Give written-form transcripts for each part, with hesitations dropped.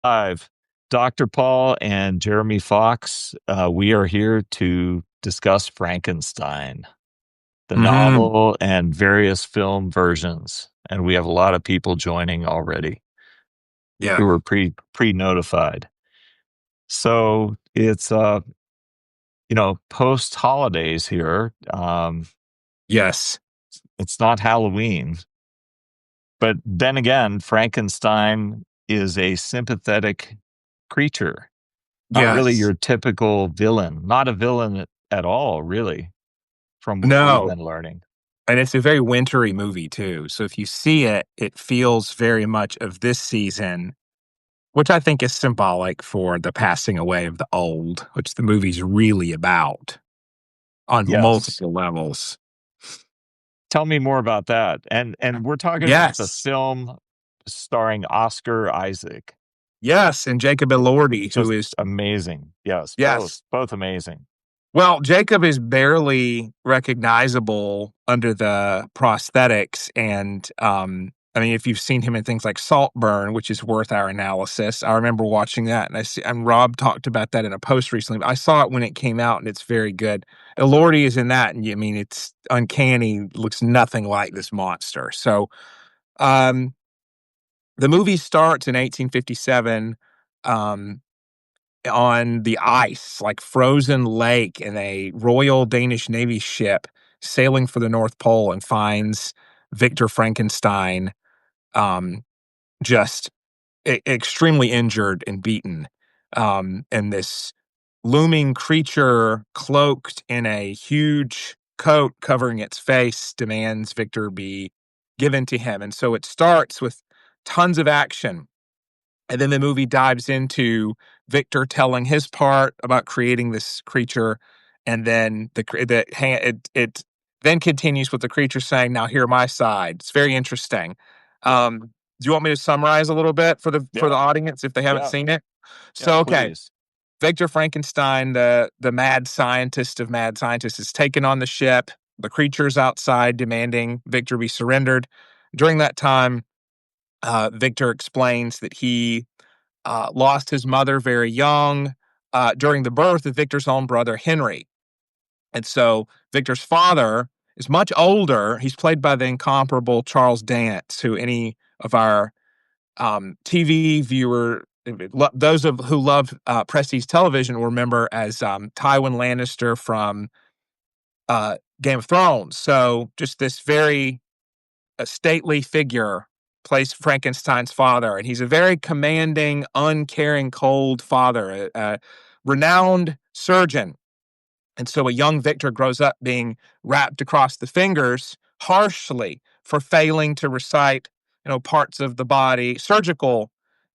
Live. Dr. Paul and Jeremy Fox, we are here to discuss Frankenstein, the Hmm. novel and various film versions. And we have a lot of people joining already Yeah. who were pre-notified. So it's post holidays here. Yes. It's not Halloween, but then again, Frankenstein is a sympathetic creature. Not really Yes. your typical villain. Not a villain at all, really, from what we've No. been learning. And it's a very wintry movie too. So if you see it, it feels very much of this season, which I think is symbolic for the passing away of the old, which the movie's really about on Yes. multiple levels. Tell me more about that. And we're talking about the Yes. film starring Oscar Isaac. Yes. And Jacob Elordi, who Just is, amazing. Yes, both yes. both amazing. Well, Jacob is barely recognizable under the prosthetics, and, I mean, if you've seen him in things like Saltburn, which is worth our analysis, I remember watching that, and Rob talked about that in a post recently, but I saw it when it came out, and it's very good. Elordi is in that, and I mean, it's uncanny, looks nothing like this monster. So, um, the movie starts in 1857, um on the ice, like frozen lake in a Royal Danish Navy ship sailing for the North Pole and finds Victor Frankenstein, um, just extremely injured and beaten. And this looming creature cloaked in a huge coat covering its face demands Victor be given to him. And so it starts with tons of action, and then the movie dives into Victor telling his part about creating this creature, and then it then continues with the creature saying, "Now hear my side." It's very interesting. Do you want me to summarize a little bit for the Yeah, audience if they haven't yeah, seen it? yeah, So, okay, please. Victor Frankenstein, the mad scientist of mad scientists, is taken on the ship. The creature's outside demanding Victor be surrendered. During that time, Victor explains that he lost his mother very young during the birth of Victor's own brother, Henry. And so Victor's father is much older. He's played by the incomparable Charles Dance, who any of our TV viewer, those of who love prestige television will remember as Tywin Lannister from Game of Thrones. So just this very stately figure plays Frankenstein's father, and he's a very commanding, uncaring, cold father, a renowned surgeon. And so a young Victor grows up being wrapped across the fingers harshly for failing to recite, parts of the body, surgical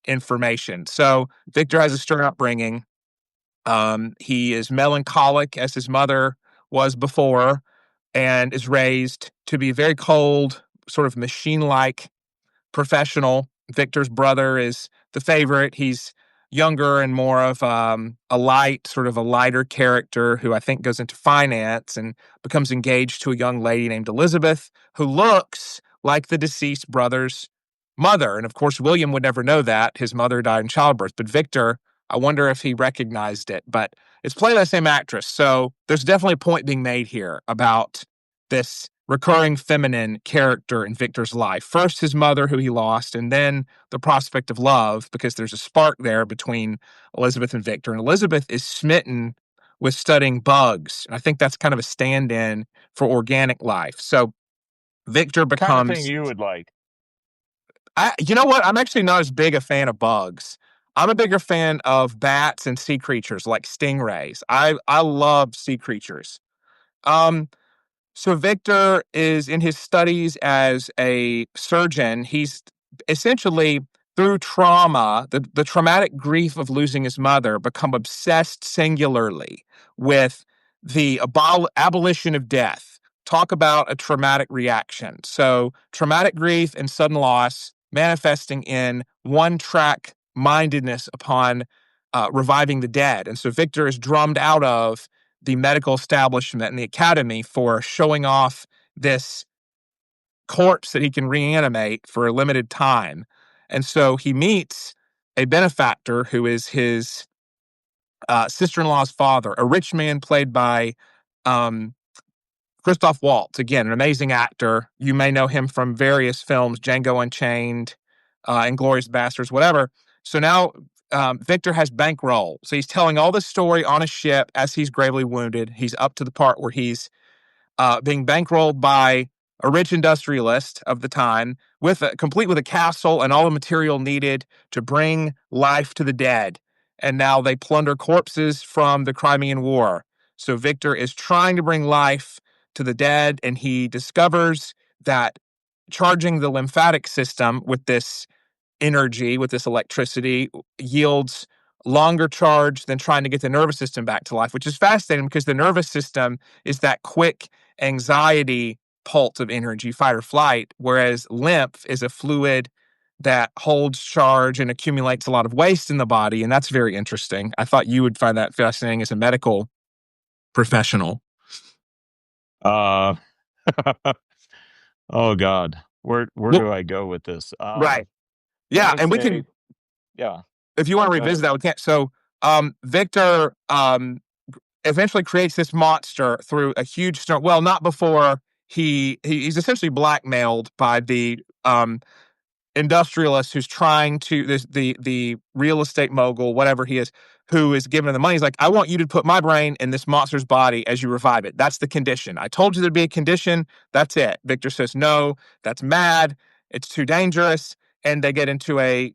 information. So Victor has a stern upbringing. He is melancholic as his mother was before, and is raised to be very cold, sort of machine-like professional. Victor's brother is the favorite. He's younger and more of sort of a lighter character who I think goes into finance and becomes engaged to a young lady named Elizabeth, who looks like the deceased brother's mother. And of course, William would never know that. His mother died in childbirth. But Victor, I wonder if he recognized it. But it's played by the same actress. So there's definitely a point being made here about this recurring feminine character in Victor's life. First, his mother, who he lost, and then the prospect of love, because there's a spark there between Elizabeth and Victor. And Elizabeth is smitten with studying bugs. And I think that's kind of a stand in for organic life. So Victor Kind of thing becomes, you would like. you know what? I'm actually not as big a fan of bugs. I'm a bigger fan of bats and sea creatures like stingrays. I love sea creatures. Um, So Victor is in his studies as a surgeon. He's essentially through trauma, the traumatic grief of losing his mother, become obsessed singularly with the abolition of death. Talk about a traumatic reaction. So traumatic grief and sudden loss manifesting in one track mindedness upon reviving the dead. And so Victor is drummed out of the medical establishment and the academy for showing off this corpse that he can reanimate for a limited time. And so he meets a benefactor who is his sister-in-law's father, a rich man played by um, Christoph Waltz, again, an amazing actor. You may know him from various films, Django Unchained, Inglourious Basterds, whatever. So now Victor has bankroll. So he's telling all this story on a ship as he's gravely wounded. He's up to the part where he's being bankrolled by a rich industrialist of the time, complete with a castle and all the material needed to bring life to the dead. And now they plunder corpses from the Crimean War. So Victor is trying to bring life to the dead, and he discovers that charging the lymphatic system with this energy, with this electricity, yields longer charge than trying to get the nervous system back to life, which is fascinating because the nervous system is that quick anxiety pulse of energy, fight or flight, whereas lymph is a fluid that holds charge and accumulates a lot of waste in the body. And that's very interesting. I thought you would find that fascinating as a medical professional. Uh, oh God, where Well, do I go with this? right. Let Yeah. me And we say, can, yeah, if you want to go ahead. revisit that, we can't. So, Victor eventually creates this monster through a huge storm. Well, not before he's essentially blackmailed by the industrialist who's trying to the real estate mogul, whatever he is, who is giving him the money. He's like, I want you to put my brain in this monster's body as you revive it. That's the condition. I told you there'd be a condition. That's it. Victor says, no, that's mad. It's too dangerous. And they get into a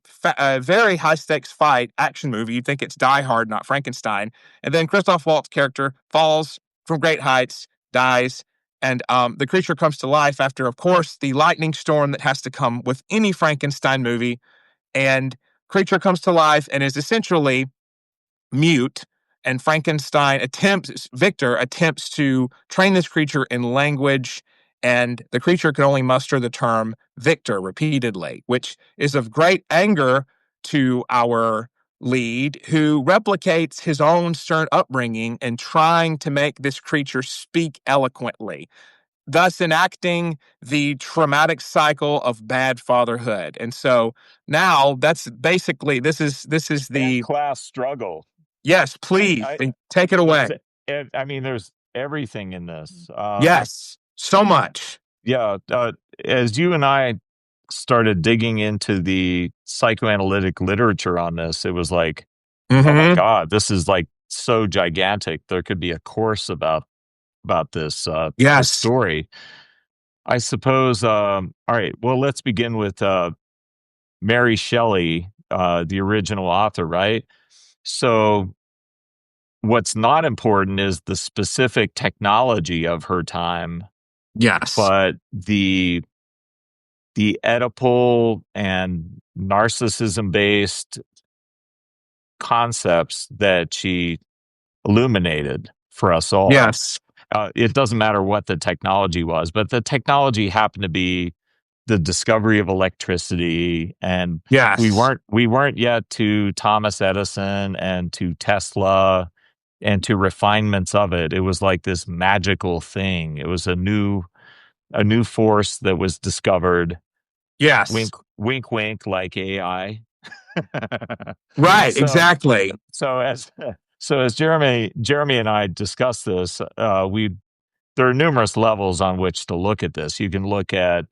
very high stakes fight action movie. You'd think it's Die Hard, not Frankenstein. And then Christoph Waltz's character falls from great heights, dies, and the creature comes to life after, of course, the lightning storm that has to come with any Frankenstein movie. And creature comes to life and is essentially mute. And Victor attempts to train this creature in language. And the creature can only muster the term Victor repeatedly, which is of great anger to our lead, who replicates his own stern upbringing and trying to make this creature speak eloquently, thus enacting the traumatic cycle of bad fatherhood. And so now that's basically this is And the class struggle. yes, I, please I, take it there's, away. I mean, there's everything in this. Yes, so much. Yeah, as you and I started digging into the psychoanalytic literature on this, it was like, oh my Hmm. God, this is like so gigantic. There could be a course about this Yes. story. I suppose. All right. Well, let's begin with Mary Shelley, the original author, right? So, what's not important is the specific technology of her time, Yes. but the Oedipal and narcissism based concepts that she illuminated for us all. Yes. It doesn't matter what the technology was, but the technology happened to be the discovery of electricity, and Yes. we weren't yet to Thomas Edison and to Tesla and to refinements of it. It was like this magical thing. It was a new force that was discovered. Yes. Wink, wink, wink, like AI. Right. so Exactly. so as so as Jeremy and I discussed this, we there are numerous levels on which to look at this. You can look at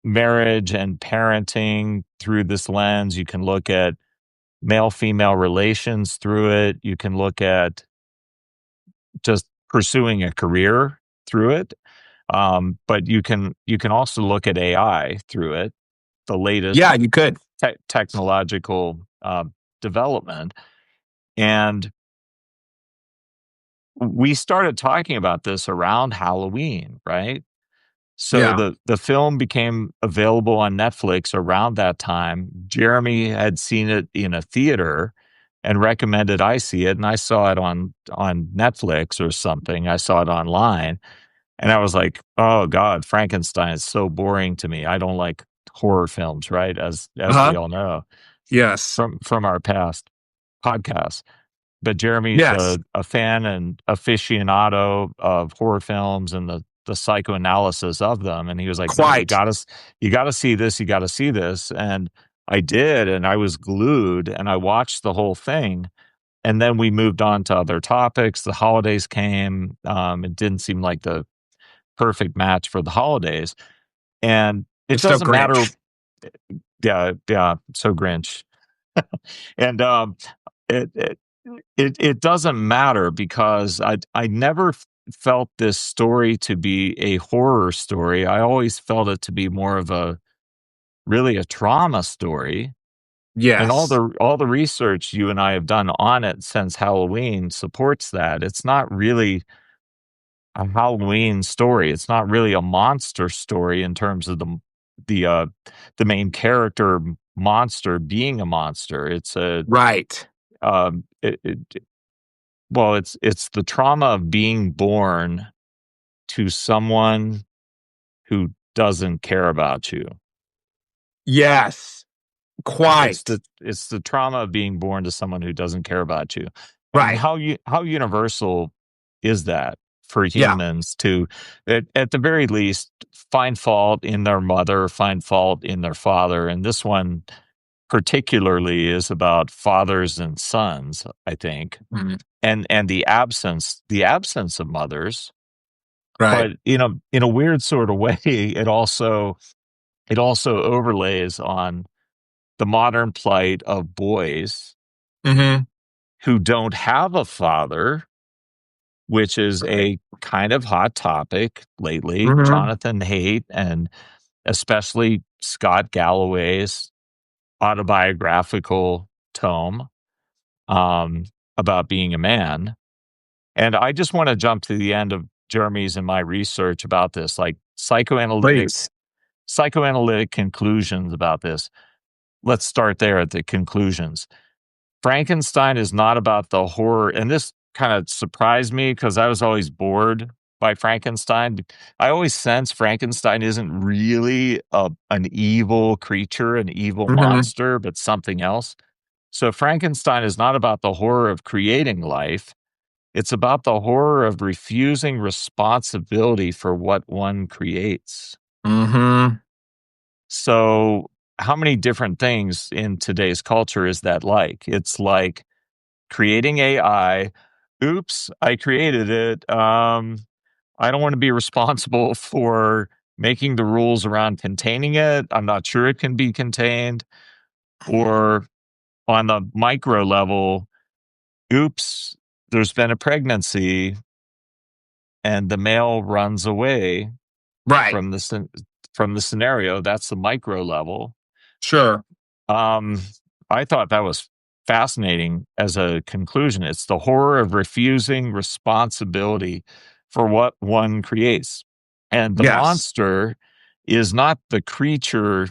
marriage and parenting through this lens. You can look at male female relations through it. You can look at just pursuing a career through it. But you can also look at AI through it, the latest Yeah, you could. technological development. And we started talking about this around Halloween, right? So Yeah. the film became available on Netflix around that time. Jeremy had seen it in a theater and recommended I see it, and I saw it on Netflix or something. I saw it online, and I was like, "Oh God, Frankenstein is so boring to me. I don't like horror films, right? Uh As we huh. all know Yes. from our past podcasts." But Jeremy's Yes. a fan and aficionado of horror films and the psychoanalysis of them, and he was like, "No, Quite. you got to see this. You got to see this." And I did, and I was glued, and I watched the whole thing. And then we moved on to other topics. The holidays came. It didn't seem like the perfect match for the holidays. And it It's so doesn't matter. Grinch. Yeah, yeah. So Grinch. And it, it it doesn't matter because I never felt this story to be a horror story. I always felt it to be more of a really a trauma story. And Yes. all the research you and I have done on it since Halloween supports that. It's not really a Halloween story. It's not really a monster story in terms of the uh the main character monster being a monster. It's a Right. um it, it, well, it's the trauma of being born to someone who doesn't care about you. Yes. Quite. It's the trauma of being born to someone who doesn't care about you. And Right. how universal is that for Yeah. humans to at the very least find fault in their mother, find fault in their father. And this one particularly is about fathers and sons, I think. Mhm. And the absence of mothers, Right. but in a weird sort of way, it also overlays on the modern plight of boys Mhm. who don't have a father, which is Right. a kind of hot topic lately. Mhm. Jonathan Haidt and especially Scott Galloway's autobiographical tome um, about being a man. And I just want to jump to the end of Jeremy's and my research about this, like Please. psychoanalytic conclusions about this. Let's start there at the conclusions. Frankenstein is not about the horror, and this kind of surprised me because I was always bored by Frankenstein. I always sense Frankenstein isn't really an evil creature, an evil Mhm. monster, but something else. So Frankenstein is not about the horror of creating life. It's about the horror of refusing responsibility for what one creates. Mhm. So, how many different things in today's culture is that like? It's like creating AI. Oops, I created it. I don't want to be responsible for making the rules around containing it. I'm not sure it can be contained. Or on the micro level, oops, there's been a pregnancy and the male runs away Right. from from the scenario. That's the micro level. Sure. Um, I thought that was fascinating as a conclusion. It's the horror of refusing responsibility for what one creates. And the Yes. monster is not the creature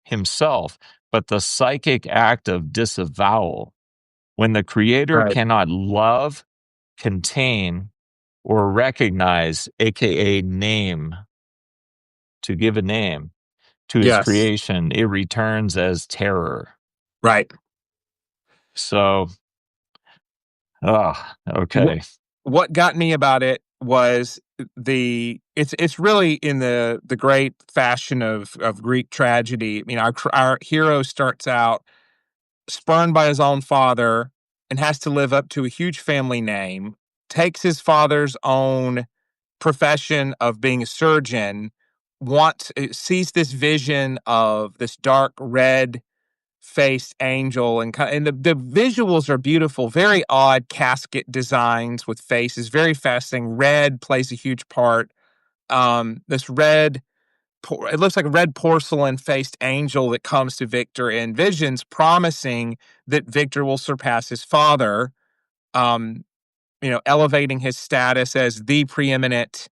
himself, but the psychic act of disavowal. When the creator Right. cannot love, contain, or recognize, aka name, to give a name to his Yes. creation, it returns as terror. Right. So, What okay. what got me about it was it's really in the great fashion of Greek tragedy. I mean, our hero starts out spurned by his own father and has to live up to a huge family name, takes his father's own profession of being a surgeon, sees this vision of this dark red faced angel and the visuals are beautiful, very odd casket designs with faces, very fascinating. Red plays a huge part. This it looks like a red porcelain faced angel that comes to Victor in visions, promising that Victor will surpass his father, um, elevating his status as the preeminent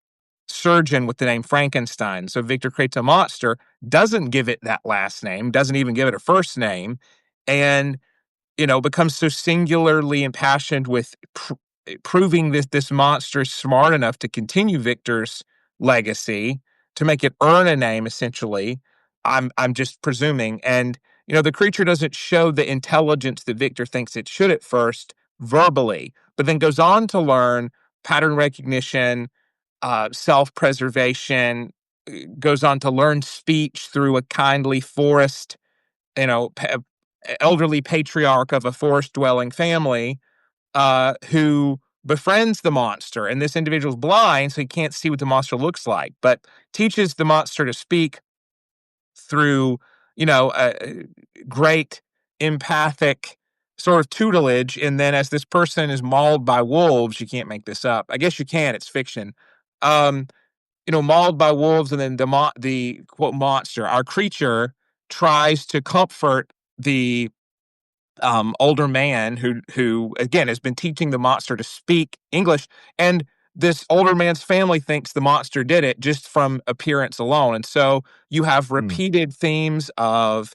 surgeon with the name Frankenstein. So Victor creates a monster, doesn't give it that last name, doesn't even give it a first name, and becomes so singularly impassioned with proving this monster is smart enough to continue Victor's legacy, to make it earn a name. Essentially, I'm just presuming, and the creature doesn't show the intelligence that Victor thinks it should at first verbally, but then goes on to learn pattern recognition, self preservation. Goes on to learn speech through a kindly forest you know, elderly patriarch of a forest dwelling family who befriends the monster. And this individual's blind, so he can't see what the monster looks like, but teaches the monster to speak through, great empathic sort of tutelage. And then as this person is mauled by wolves, you can't make this up. I guess you can, it's fiction. Um, mauled by wolves, and then the quote monster, our creature, tries to comfort the older man who again has been teaching the monster to speak English, and this older man's family thinks the monster did it just from appearance alone, and so you have Hmm. repeated themes of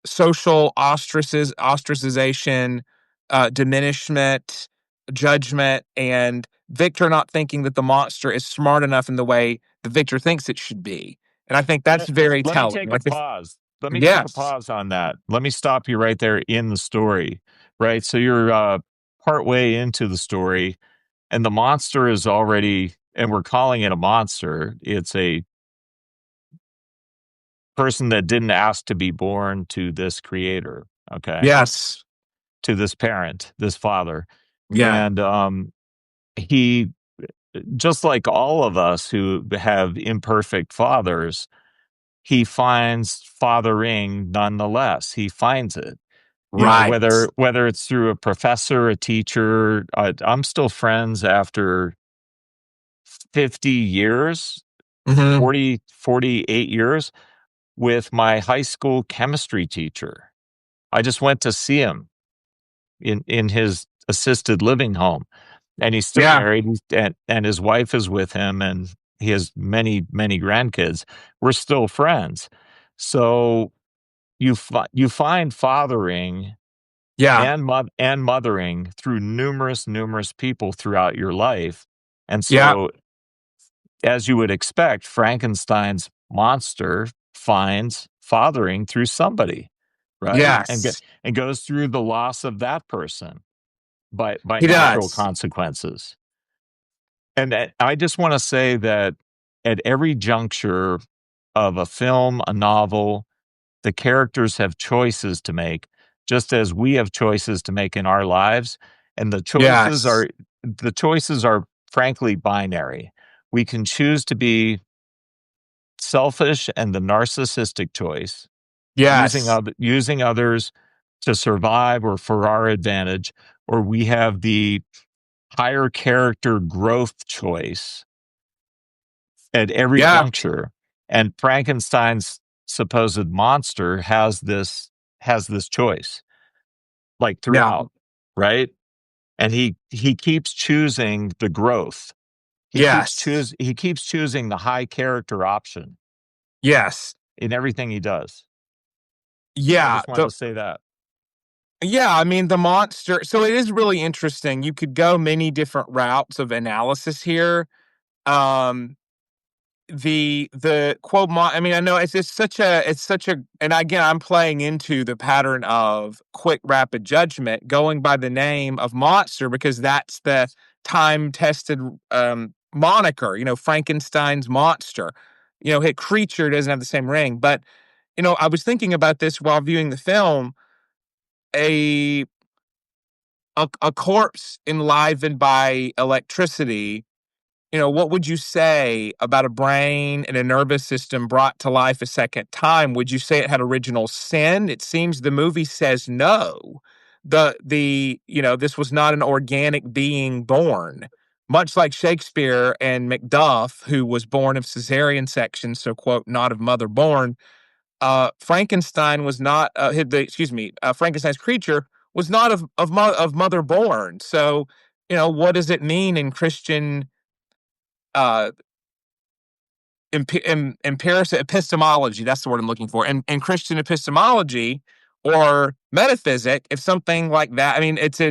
social ostracization, diminishment, judgment, and Victor not thinking that the monster is smart enough in the way that Victor thinks it should be. And I think that's very Let me telling. take a Like this, pause. Let me take a yes, pause on that. Let me stop you right there in the story, right? So you're part way into the story, and the monster is already, and we're calling it a monster. It's a person that didn't ask to be born to this creator, okay? yes, To this parent, this father. yeah, And he, just like all of us who have imperfect fathers, he finds fathering nonetheless. He finds it. right. Whether it's through a professor, a teacher. I'm still friends after 50 years, Hmm. 48 years with my high school chemistry teacher. I just went to see him in his assisted living home, and he's still Yeah, married, and his wife is with him, and he has many grandkids. We're still friends. So you find fathering yeah, and mothering through numerous people throughout your life. And yeah, so, as you would expect, Frankenstein's monster finds fathering through somebody, right? yes, And goes through the loss of that person by he natural does. consequences. And I just want to say that at every juncture of a film, a novel, the characters have choices to make, just as we have choices to make in our lives. And Yes, the choices are frankly binary. We can choose to be selfish and the narcissistic choice, yes, using others to survive or for our advantage, or we have the higher character growth choice at every yeah, juncture. And Frankenstein's supposed monster has this choice, like, yeah, throughout, right? And he keeps choosing the growth. yes, He keeps choosing the high character option yes, in everything he does. I yeah. just wanted to say that. I mean, the monster. So it is really interesting. You could go many different routes of analysis here. Um, the quote I mean, I know it's such a and again I'm playing into the pattern of quick rapid judgment going by the name of monster because that's the time tested moniker, Frankenstein's monster. Hit creature doesn't have the same ring, but I was thinking about this while viewing the film. A a, a corpse enlivened by electricity, what would you say about a brain and a nervous system brought to life a second time? Would you say it had original sin? It seems the movie says no. This was not an organic being born. Much like Shakespeare and Macduff, who was born of cesarean section, so quote, not of mother born. Frankenstein was not, Frankenstein's creature was not of mother born. So, what does it mean in Christian uh, epistemology, that's the word I'm looking for, and Christian epistemology or metaphysic, if something like that, I mean, it's a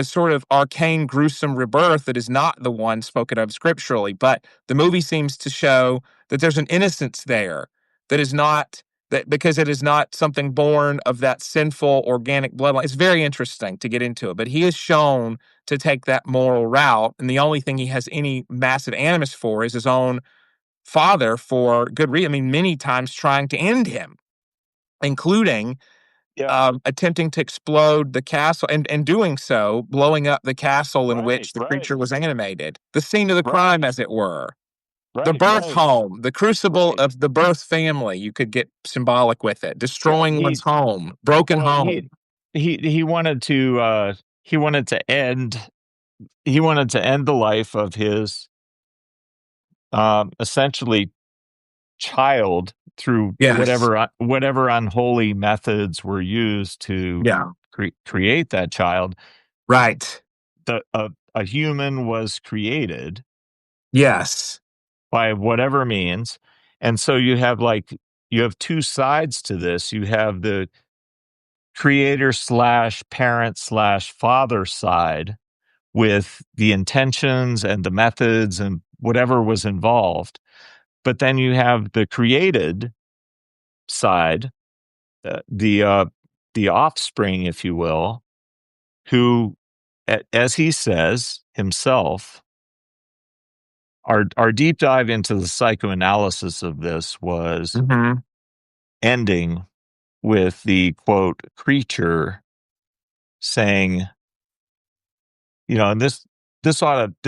sort of arcane, gruesome rebirth that is not the one spoken of scripturally, but the movie seems to show that there's an innocence there that is not that because it is not something born of that sinful organic bloodline. It's very interesting to get into it, but he is shown to take that moral route, and the only thing he has any massive animus for is his own father for good reason. I mean, many times trying to end him. including Yeah. attempting to explode the castle, and doing so, blowing up the castle in Right. which the Right. creature was animated, the scene of the Right. crime, as it were. The Right. birth Right. home, the crucible Right. of the birth family, you could get symbolic with it, Yeah. destroying one's home, broken Well, home. he wanted to he wanted to end he wanted to end the life of his essentially child through Yes. whatever unholy methods were used to Yeah. create that child. Right. A human was created Yes. by whatever means, and so you have two sides to this. You have the creator slash parent slash father side with the intentions and the methods and whatever was involved. But then you have the created side, the offspring, if you will, who, as he says himself, our deep dive into the psychoanalysis of this was Mhm. ending with the quote creature saying, and this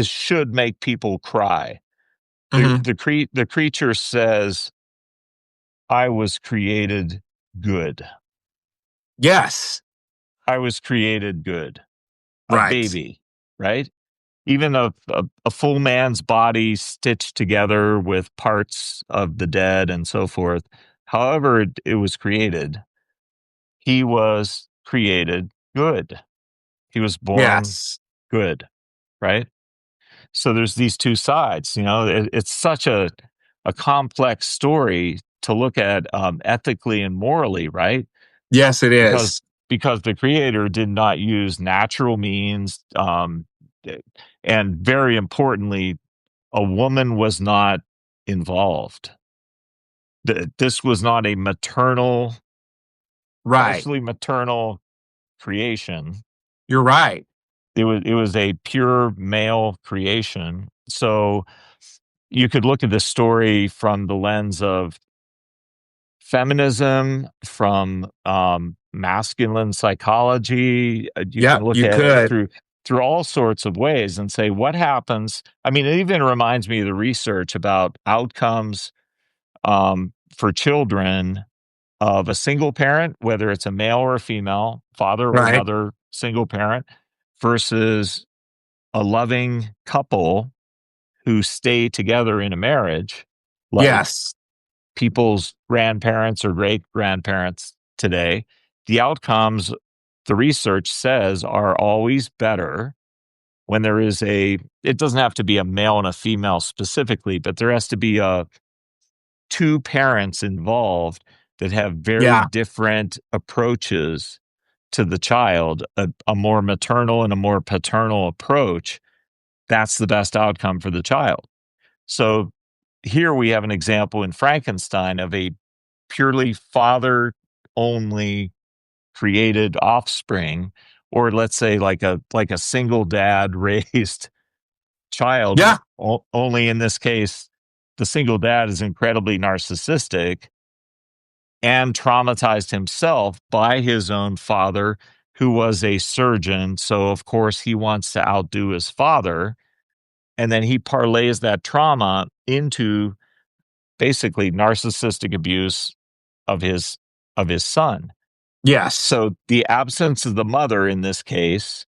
should make people cry. Mhm. The creature says, "I was created good. Yes. I was created good." A Right. baby, right? Even a full man's body stitched together with parts of the dead and so forth. However, it was created. He was created good. He was born Yes. good, right? So there's these two sides. It's such a complex story to look at ethically and morally, right? Yes, it because is. because the creator did not use natural means, and very importantly, a woman was not involved. This was not a Right. partially maternal creation. You're right. It was a pure male creation. So you could look at this story from the lens of feminism, from masculine psychology. You can Yep, look you at it could. through all sorts of ways and say, what happens? I mean, it even reminds me of the research about outcomes for children of a single parent, whether it's a male or a female, father or Right. mother, single parent, versus a loving couple who stay together in a marriage, like Yes. people's grandparents or great grandparents today. The outcomes, the research says, are always better when it doesn't have to be a male and a female specifically, but there has to be two parents involved that have very Yeah. different approaches to the child, a more maternal and a more paternal approach. That's the best outcome for the child. So here we have an example in Frankenstein of a purely father only created offspring, or let's say like a single dad raised child. Yeah. Only in this case, the single dad is incredibly narcissistic and traumatized himself by his own father, who was a surgeon. So of course he wants to outdo his father, and then he parlays that trauma into basically narcissistic abuse of his son. Yes. So the absence of the mother in this case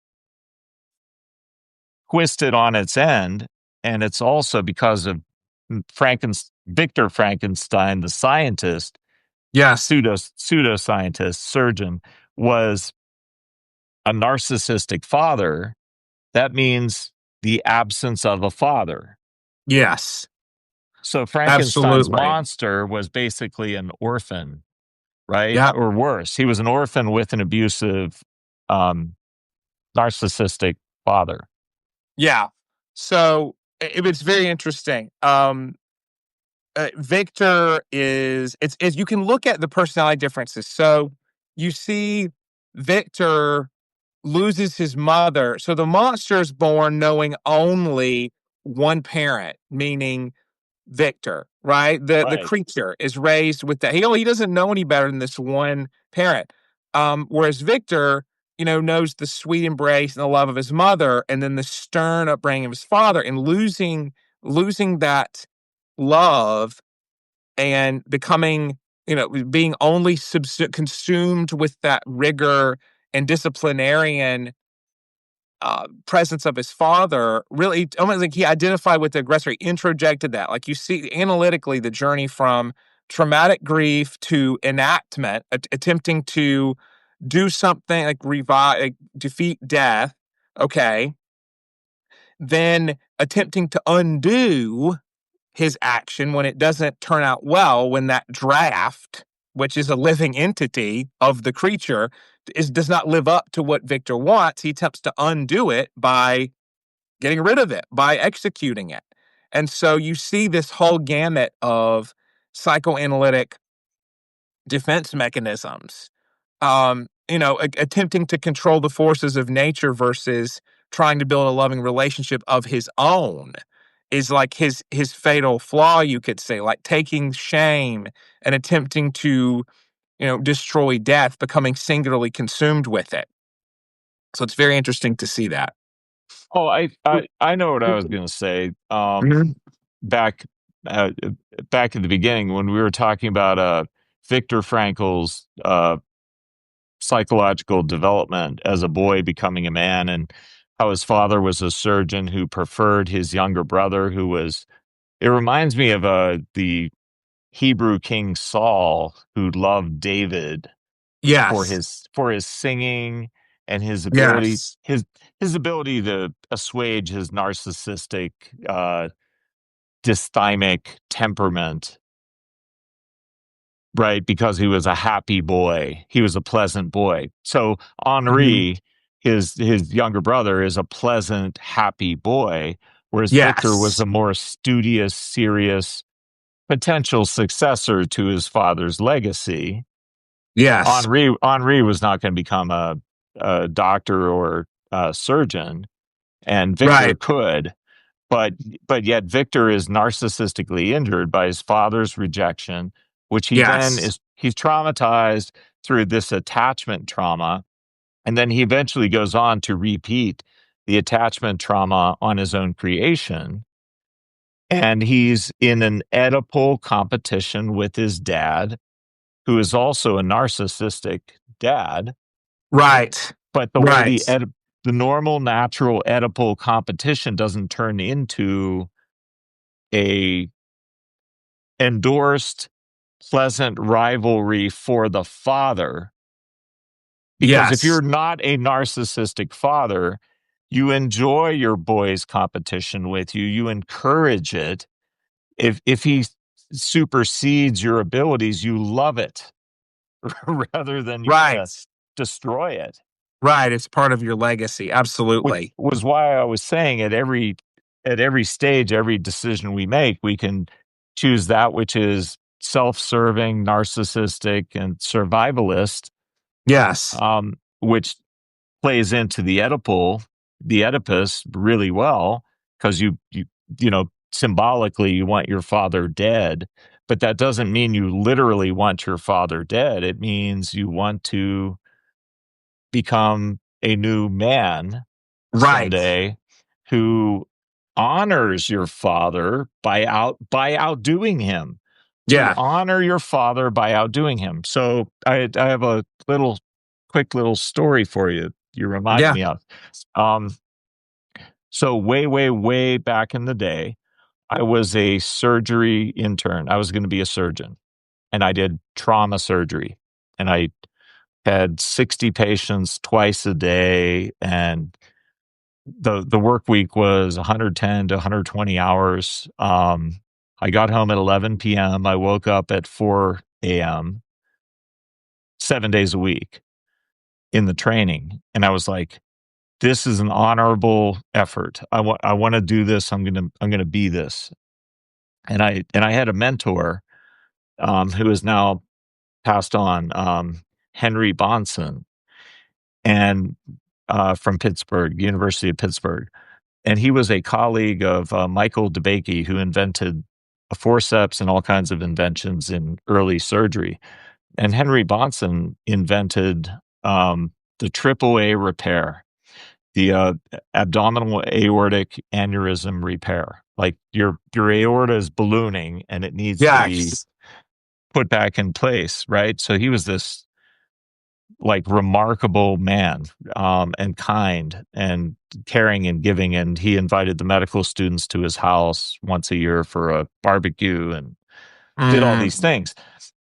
twisted on its end, and it's also because of Victor Frankenstein, the scientist, Yes. pseudoscientist, surgeon, was a narcissistic father. That means the absence of a father. Yes. So Frankenstein's Absolutely. monster was basically an orphan, right? Yep. Or worse, he was an orphan with an abusive, um, narcissistic father. Yeah. So it was very interesting. Victor it's you can look at the personality differences. So you see Victor loses his mother. So the monster is born knowing only one parent, meaning Victor. right? The Right. creature is raised with that. He doesn't know any better than this one parent. Whereas Victor, knows the sweet embrace and the love of his mother, and then the stern upbringing of his father, and losing that love and becoming, being only consumed with that rigor and disciplinarian presence of his father. Really, almost like he identified with the aggressor. He introjected that. Like, you see analytically the journey from traumatic grief to enactment, attempting to do something like revive, like defeat death. Okay. Then attempting to undo his action when it doesn't turn out well, when that draft, which is a living entity of the creature, does not live up to what Victor wants. He attempts to undo it by getting rid of it, by executing it. And so you see this whole gamut of psychoanalytic defense mechanisms, attempting to control the forces of nature versus trying to build a loving relationship of his own is like his fatal flaw, you could say, like taking shame and attempting to, destroy death, becoming singularly consumed with it. So it's very interesting to see that. Oh, I know what I was going to say. Mhm. Back uh, back at the beginning when we were talking about Viktor Frankl's psychological development as a boy becoming a man, and how his father was a surgeon who preferred his younger brother, who was. It reminds me of the Hebrew king Saul, who loved David Yes. for his singing and Yes. his ability to assuage his narcissistic dysthymic temperament, right? Because he was a happy boy, he was a pleasant boy. So Mhm. Henri, his younger brother, is a pleasant, happy boy, whereas Victor was Yes. a more studious, serious potential successor to his father's legacy. Yes. Henri was not going to become a doctor or a surgeon, and Victor Right. could. But yet Victor is narcissistically injured by his father's rejection, which Yes. he's traumatized through this attachment trauma, and then he eventually goes on to repeat the attachment trauma on his own creation. And he's in an Oedipal competition with his dad, who is also a narcissistic dad. Right. But the way Right. the normal, natural Oedipal competition doesn't turn into a endorsed, pleasant rivalry for the father. Because if Yes. you're not a narcissistic father, you enjoy your boy's competition with you. You encourage it. If he supersedes your abilities, you love it rather than you want Right. to destroy it. Right. It's part of your legacy. Which Absolutely. was why I was saying at every stage, every decision we make, we can choose that which is self-serving, narcissistic, and survivalist, Yes. which plays into the Oedipus really well, because you know symbolically you want your father dead, but that doesn't mean you literally want your father dead. It means you want to become a new man Right. someday who honors your father by outdoing him. You Yeah. honor your father by outdoing him. So I have a quick little story for you. You reminded Yeah. me of. Um, so way back in the day, I was a surgery intern. I was going to be a surgeon, and I did trauma surgery, and I had 60 patients twice a day, and the work week was 110 to 120 hours. I got home at 11 p.m. I woke up at 4 a.m. 7 days a week in the training, and I was like, "This is an honorable effort. I want to do this. I'm gonna be this." And I had a mentor who is now passed on, Henry Bonson, and from Pittsburgh, University of Pittsburgh. And he was a colleague of Michael DeBakey, who invented a forceps and all kinds of inventions in early surgery. And Henry Bonson invented the AAA repair, the abdominal aortic aneurysm repair. Like your aorta is ballooning and it needs to be Yes. put back in place, right? So he was this like remarkable man, and kind and caring and giving. And he invited the medical students to his house once a year for a barbecue and did all Mm. these things.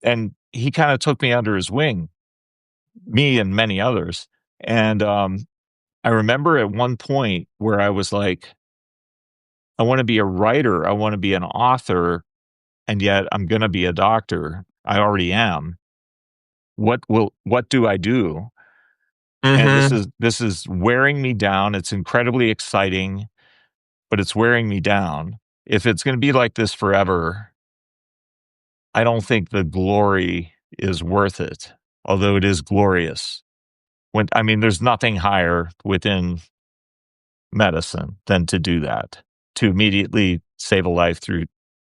And he kind of took me under his wing, me and many others. And I remember at one point where I was like, I want to be a writer, I want to be an author, and yet I'm going to be a doctor. I already am. What do I do? And Mm-hmm. this is wearing me down. It's incredibly exciting, but it's wearing me down. If it's going to be like this forever, I don't think the glory is worth it, although it is glorious. I mean, there's nothing higher within medicine than to do that, to immediately save a life through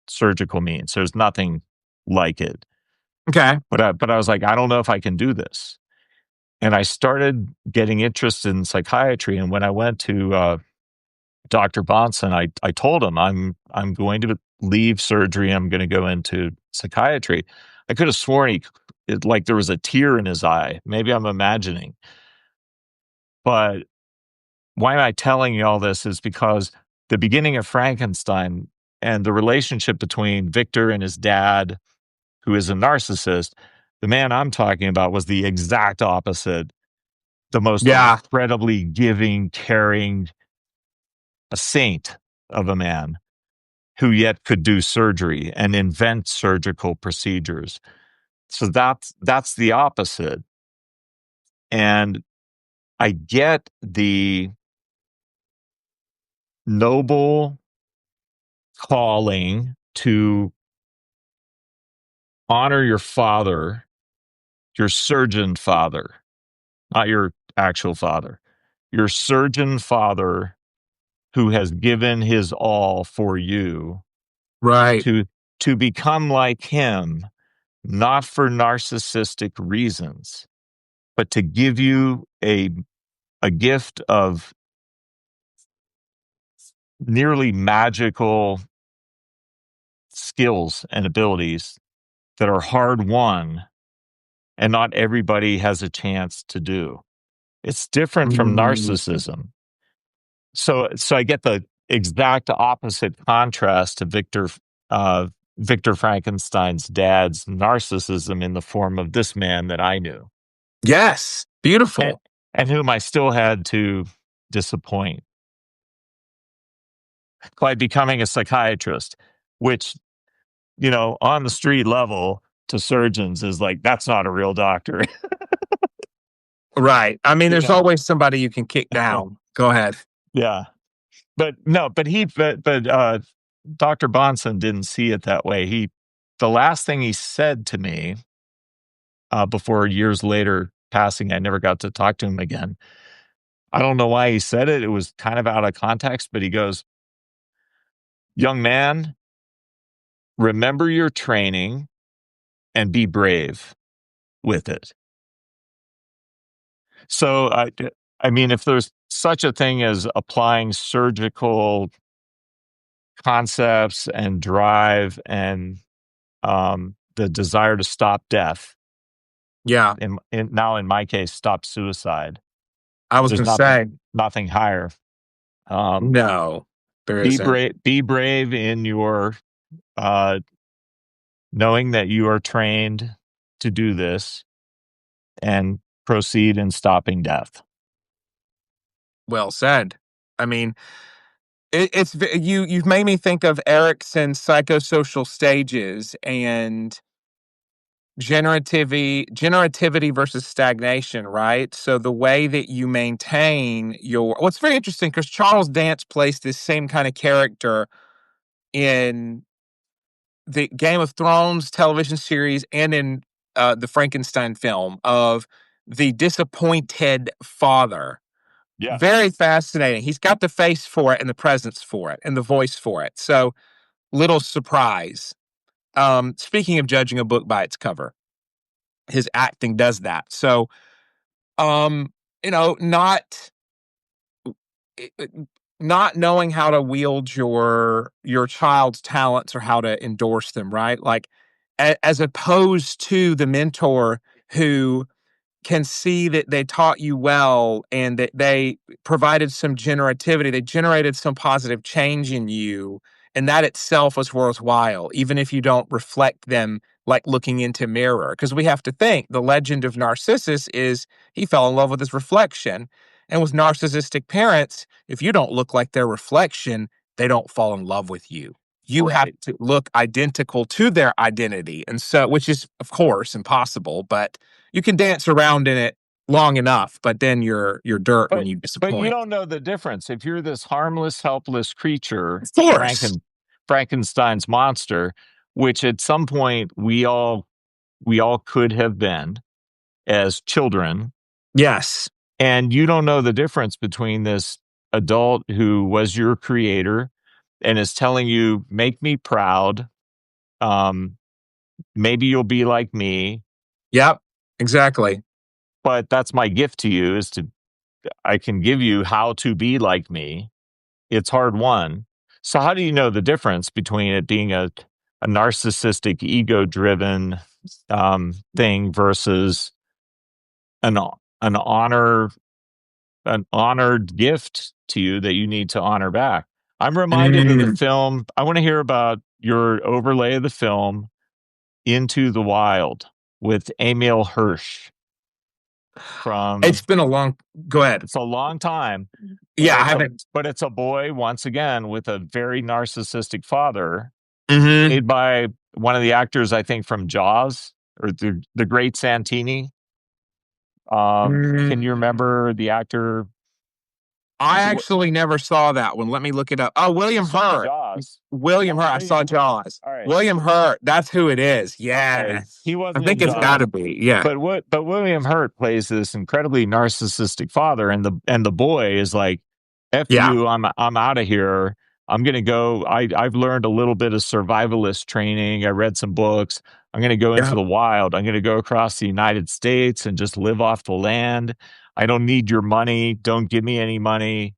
surgical means. There's nothing like it. Okay. But I was like, I don't know if I can do this. And I started getting interested in psychiatry. And when I went to Dr. Bonson, I told him I'm going to leave surgery. I'm going to go into psychiatry. I could have sworn like there was a tear in his eye. Maybe I'm imagining. But why am I telling you all this is because the beginning of Frankenstein and the relationship between Victor and his dad, who is a narcissist, the man I'm talking about was the exact opposite, the most Yeah. incredibly giving, caring, a saint of a man who yet could do surgery and invent surgical procedures. So that's the opposite. And I get the noble calling to honor your father, your surgeon father, not your actual father, your surgeon father who has given his all for you Right. to become like him, not for narcissistic reasons, but to give you a gift of nearly magical skills and abilities that are hard won and not everybody has a chance to do. It's different from Mm. narcissism. So I get the exact opposite contrast to Victor Frankenstein's dad's narcissism in the form of this man that I knew, Yes. and, Beautiful. and whom I still had to disappoint by becoming a psychiatrist, which, on the street level to surgeons is like, that's not a real doctor. Right. I mean, you there's know? always somebody you can kick down. Go ahead. Yeah. But no, but Dr. Bonson didn't see it that way. The last thing he said to me, before years later passing, I never got to talk to him again. I don't know why he said it. It was kind of out of context, but he goes, young man, remember your training and be brave with it. So I mean, if there's such a thing as applying surgical concepts and drive and the desire to stop death, Yeah. now in my case, stop suicide. I was There's going to say, nothing higher. Um, no, there be isn't. brave. Be brave in your uh, knowing that you are trained to do this, and proceed in stopping death. Well said. I mean, you've made me think of Erickson's psychosocial stages and generativity versus stagnation, right? So the way that you maintain what's very interesting because Charles Dance plays this same kind of character in the Game of Thrones television series and in the Frankenstein film of the disappointed father. Yeah. Very fascinating. He's got the face for it and the presence for it and the voice for it. So little surprise Speaking of judging a book by its cover, his acting does that. So, um, you know, i- i- not knowing how to wield your child's talents or how to endorse them, right? Like, as opposed to the mentor who can see that they taught you well and that they provided some generativity, they generated some positive change in you, and that itself was worthwhile, even if you don't reflect them like looking into a mirror. Because we have to think the legend of Narcissus is he fell in love with his reflection. And with narcissistic parents, if you don't look like their reflection, they don't fall in love with you. You have Right. to look identical to their identity. And so, which is, of course, impossible, but you can dance around in it long enough, but then you're dirt when But you but you disappoint. don't know the difference. If you're this harmless, helpless creature, Of course. Frankenstein's monster, which at some point we all could have been as children, Yes. and you don't know the difference between this adult who was your creator and is telling you, make me proud. Um, maybe you'll be like me, Yep. Exactly. but that's my gift to you is to I can give you how to be like me. It's hard won. So how do you know the difference between it being a narcissistic, ego driven thing versus an an honor an honored gift to you that you need to honor back? I'm reminded of the Mm, film. I want to hear about your overlay of the film Into the Wild with Emil Hirsch it's from been a long. Go ahead. it's a long time, but Yeah, I haven't. it's a boy once again with a very narcissistic father, Hmm. played by one of the actors I think from Jaws or the great Santini. Can you remember the actor? I actually never saw that one. Let me look it up. Oh, You William saw Hurt. Jaws. William Oh, Hurt. I saw Jaws. all right. William Hurt. That's who it is. Okay, he Yes. I wasn't in think it's got Jaws, to be. Yeah. but William Hurt plays this incredibly narcissistic father, and the boy is like, "F Yeah. you, I'm out of here. I'm gonna go. I've learned a little bit of survivalist training. I read some books. I'm gonna go into Yeah. the wild. I'm gonna go across the United States and just live off the land. I don't need your money. Don't give me any money."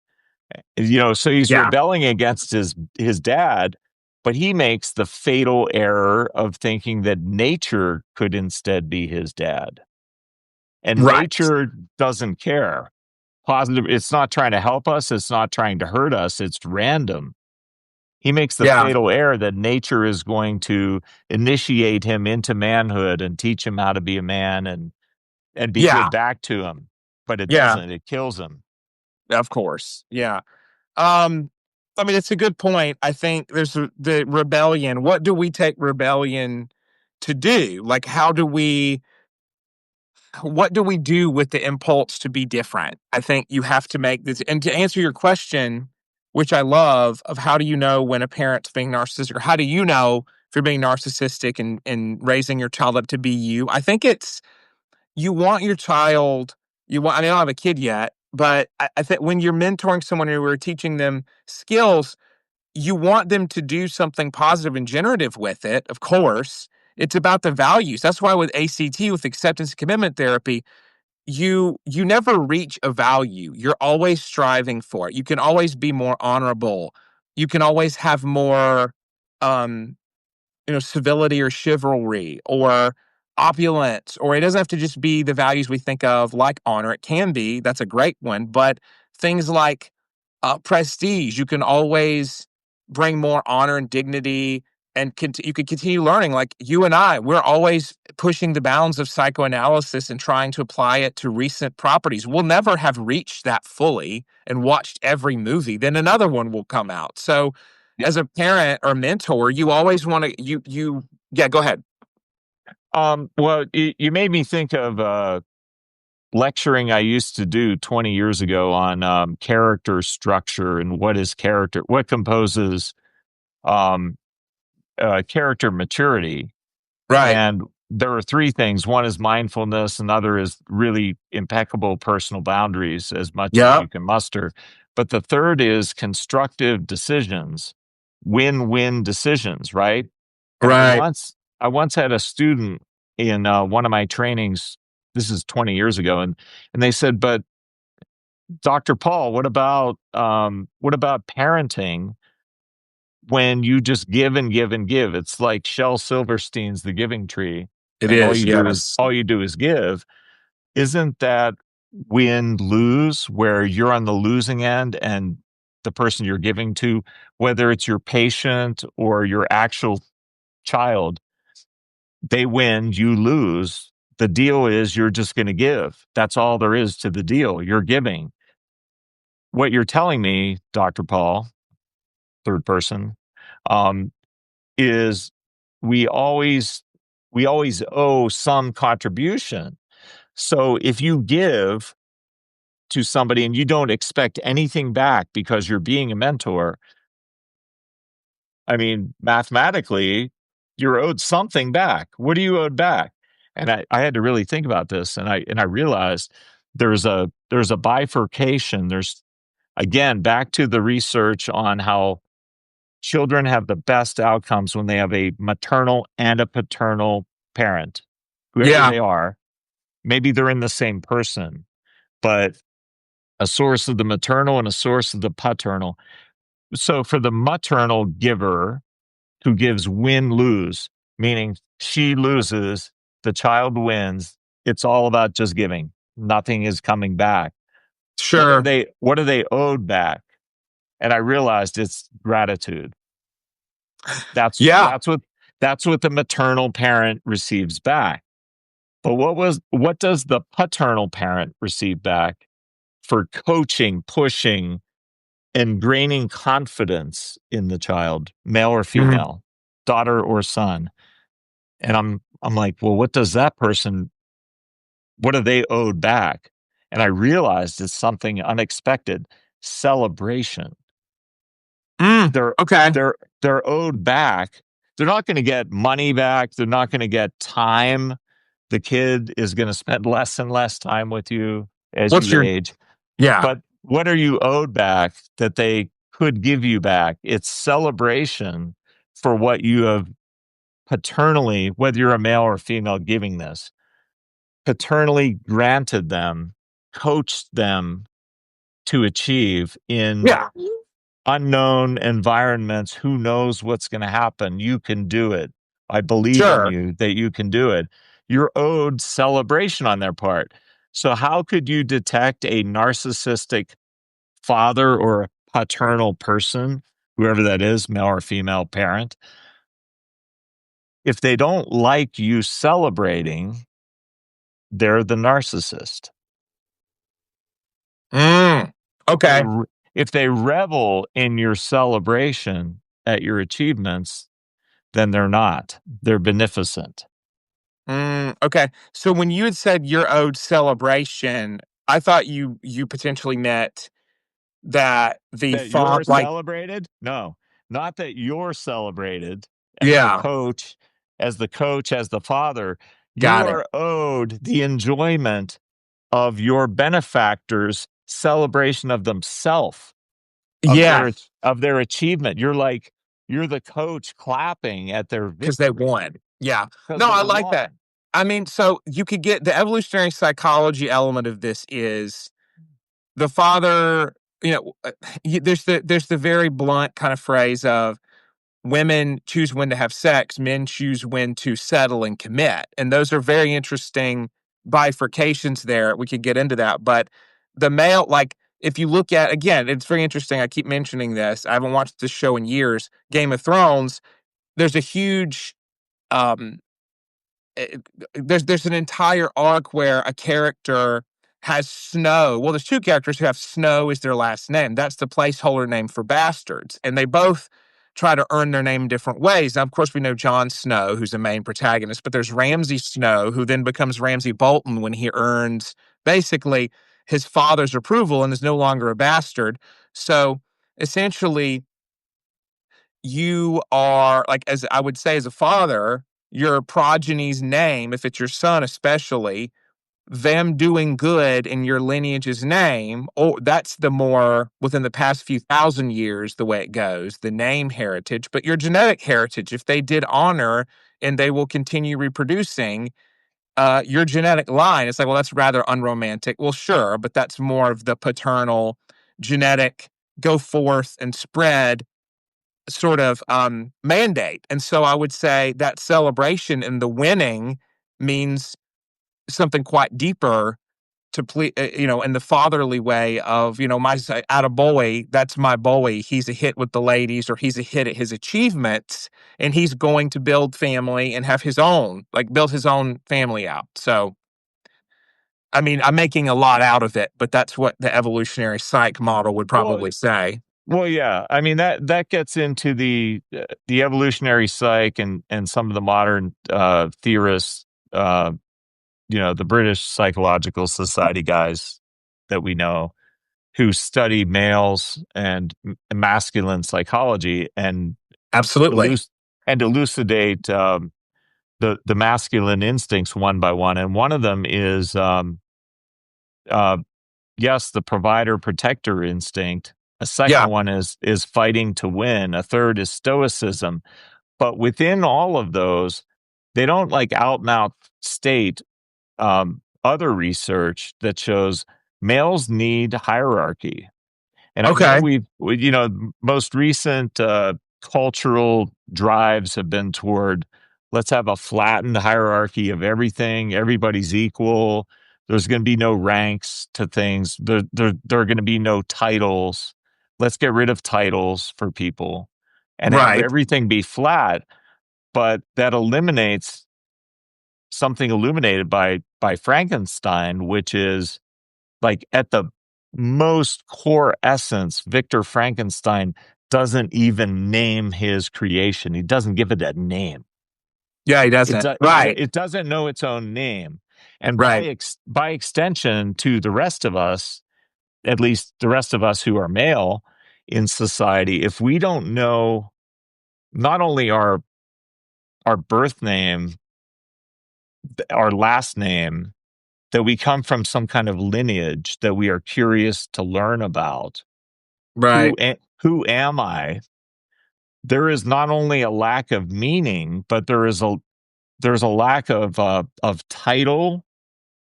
So he's Yeah. rebelling against his dad, but he makes the fatal error of thinking that nature could instead be his dad, and Right. nature doesn't care. Positive, it's not trying to help us, it's not trying to hurt us, it's random. He makes the Yeah. fatal error that nature is going to initiate him into manhood and teach him how to be a man and be Yeah. good back to him, but it Yeah. doesn't. It kills him. Of course. Yeah. Um, I mean, it's a good point. I think there's the rebellion. What do we take rebellion to do? Like, what do we do with the impulse to be different? I think you have to make this. And to answer your question, which I love, of how do you know when a parent's being narcissistic, or how do you know if you're being narcissistic and raising your child up to be you? I think it's you want your child, I mean, I don't have a kid yet, but I think when you're mentoring someone or you're teaching them skills, you want them to do something positive and generative with it, of course. It's about the values. That's why with ACT, with acceptance and commitment therapy, you never reach a value. You're always striving for it. You can always be more honorable. You can always have more um civility or chivalry or opulence, or it doesn't have to just be the values we think of like honor. It can be, that's a great one, but things like prestige, you can always bring more honor and dignity and you can continue learning. Like you and I, we're always pushing the bounds of psychoanalysis and trying to apply it to recent properties. We'll never have reached that fully and watched every movie. Then another one will come out. So as a parent or mentor, you always want to yeah, go ahead. Well, you made me think of lecturing I used to do 20 years ago on character structure and what is character, what composes um, character maturity. Right. And there are three things. One is mindfulness, another is really impeccable personal boundaries as much as Yeah. you can muster. But the third is constructive decisions, win win decisions, right? And Right. I once had a student in one of my trainings. This is 20 years ago, and they said, "But Dr. Paul, what about parenting when you just give and give and give? It's like Shel Silverstein's The Giving Tree, It and is. Yes. all you do is give. Isn't that win lose, where you're on the losing end and the person you're giving to, whether it's your patient or your actual child, they win, you lose. The deal is you're just going to give. That's all there is to the deal. You're giving. What you're telling me, Dr. Paul, third person, um, is we always we always owe some contribution. So if you give to somebody and you don't expect anything back because you're being a mentor, I mean, mathematically, you're owed something back. What are you owed back? And I had to really think about this, and I realized there's a bifurcation. There's, again, back to the research on how children have the best outcomes when they have a maternal and a paternal parent, whoever Yeah. they are. Maybe they're in the same person, but a source of the maternal and a source of the paternal. So for the maternal giver who gives win lose, meaning she loses, the child wins. It's all about just giving. Nothing is coming back. Sure. What are they owed back? And I realized it's gratitude. That's Yeah. that's what that's what the maternal parent receives back. But what does the paternal parent receive back for coaching, pushing, ingraining confidence in the child, male or Mhm. female, daughter or son? And I'm like, well, what are they owed back? And I realized it's something unexpected: celebration. They're Okay. they're owed back. They're not going to get money back. They're not going to get time. The kid is going to spend less and less time with you as What's you your age. Yeah. But what are you owed back that they could give you back? It's celebration for what you have paternally, whether you're a male or female giving this, paternally granted them, coached them to achieve in Yeah. unknown environments. Who knows what's going to happen? You can do it. I believe in Sure. you that you can do it. You're owed celebration on their part. So, how could you detect a narcissistic father or a paternal person, whoever that is, male or female parent? If they don't like you celebrating, they're the narcissist. Mm. They Okay. re- if they revel in your celebration at your achievements, then they're not. They're beneficent. Okay. So when you had said you're owed celebration, I thought you potentially meant that the That you're font like celebrated? No, not that you're celebrated as the yeah, coach, as the father. You got it. are owed the enjoyment of your benefactors' celebration of themselves, Yeah, of their achievement. You're the coach clapping at their because they victory won. Yeah. because No, they I like that. won. I mean, so you could get the evolutionary psychology element of this is the father, there's the very blunt kind of phrase of women choose when to have sex, men choose when to settle and commit. And those are very interesting bifurcations there. We could get into that. But the male, like, if you look at, again, it's very interesting. I keep mentioning this. I haven't watched this show in years. Game of Thrones, there's a huge, um, eh, there's an entire arc where a character has Snow. Well, there's two characters who have Snow as their last name. That's the placeholder name for bastards. And they both try to earn their name in different ways. Now, of course, we know Jon Snow, who's the main protagonist, but there's Ramsay Snow, who then becomes Ramsay Bolton when he earns basically his father's approval and is no longer a bastard. So essentially, you are like, as I would say, as a father, your progeny's name, if it's your son especially, them doing good in your lineage's name, or that's the more within the past few thousand years, the way it goes, the name heritage, but your genetic heritage, if they did honor and they will continue reproducing, your genetic line, it's like, well, that's rather unromantic. Well, sure, but that's more of the paternal genetic go forth and spread sort of mandate. And so I would say that celebration and the winning means something quite deeper to please, in the fatherly way of, my at a boy, that's my boy. He's a hit with the ladies, or he's a hit at his achievements, and he's going to build family and have his own, like build his own family out. So, I mean, I'm making a lot out of it, but that's what the evolutionary psych model would Well, probably say. well, yeah. I mean that gets into the evolutionary psych and some of the modern theorists. The British Psychological Society guys that we know who study males and masculine psychology and Absolutely. elucidate the masculine instincts one by one. And one of them is uh, yes, the provider protector instinct. A Yeah. second one is fighting to win. A third is stoicism. But within all of those, they don't like out and out state other research that shows males need hierarchy. And I know Okay. most recent cultural drives have been toward let's have a flattened hierarchy of everything. Everybody's equal. There's going to be no ranks to things. There are going to be no titles. Let's get rid of titles for people and have Right. everything be flat. But that eliminates something illuminated by Frankenstein, which is like at the most core essence, Victor Frankenstein doesn't even name his creation. He doesn't give it a name. Yeah, he It doesn't. do, Right. it doesn't know its own name, and Right. by extension to the rest of us, at least the rest of us who are male in society, if we don't know not only our birth name, our last name, that we come from some kind of lineage that we are curious to learn about. Right. Who am I? There is not only a lack of meaning, but there's a lack of title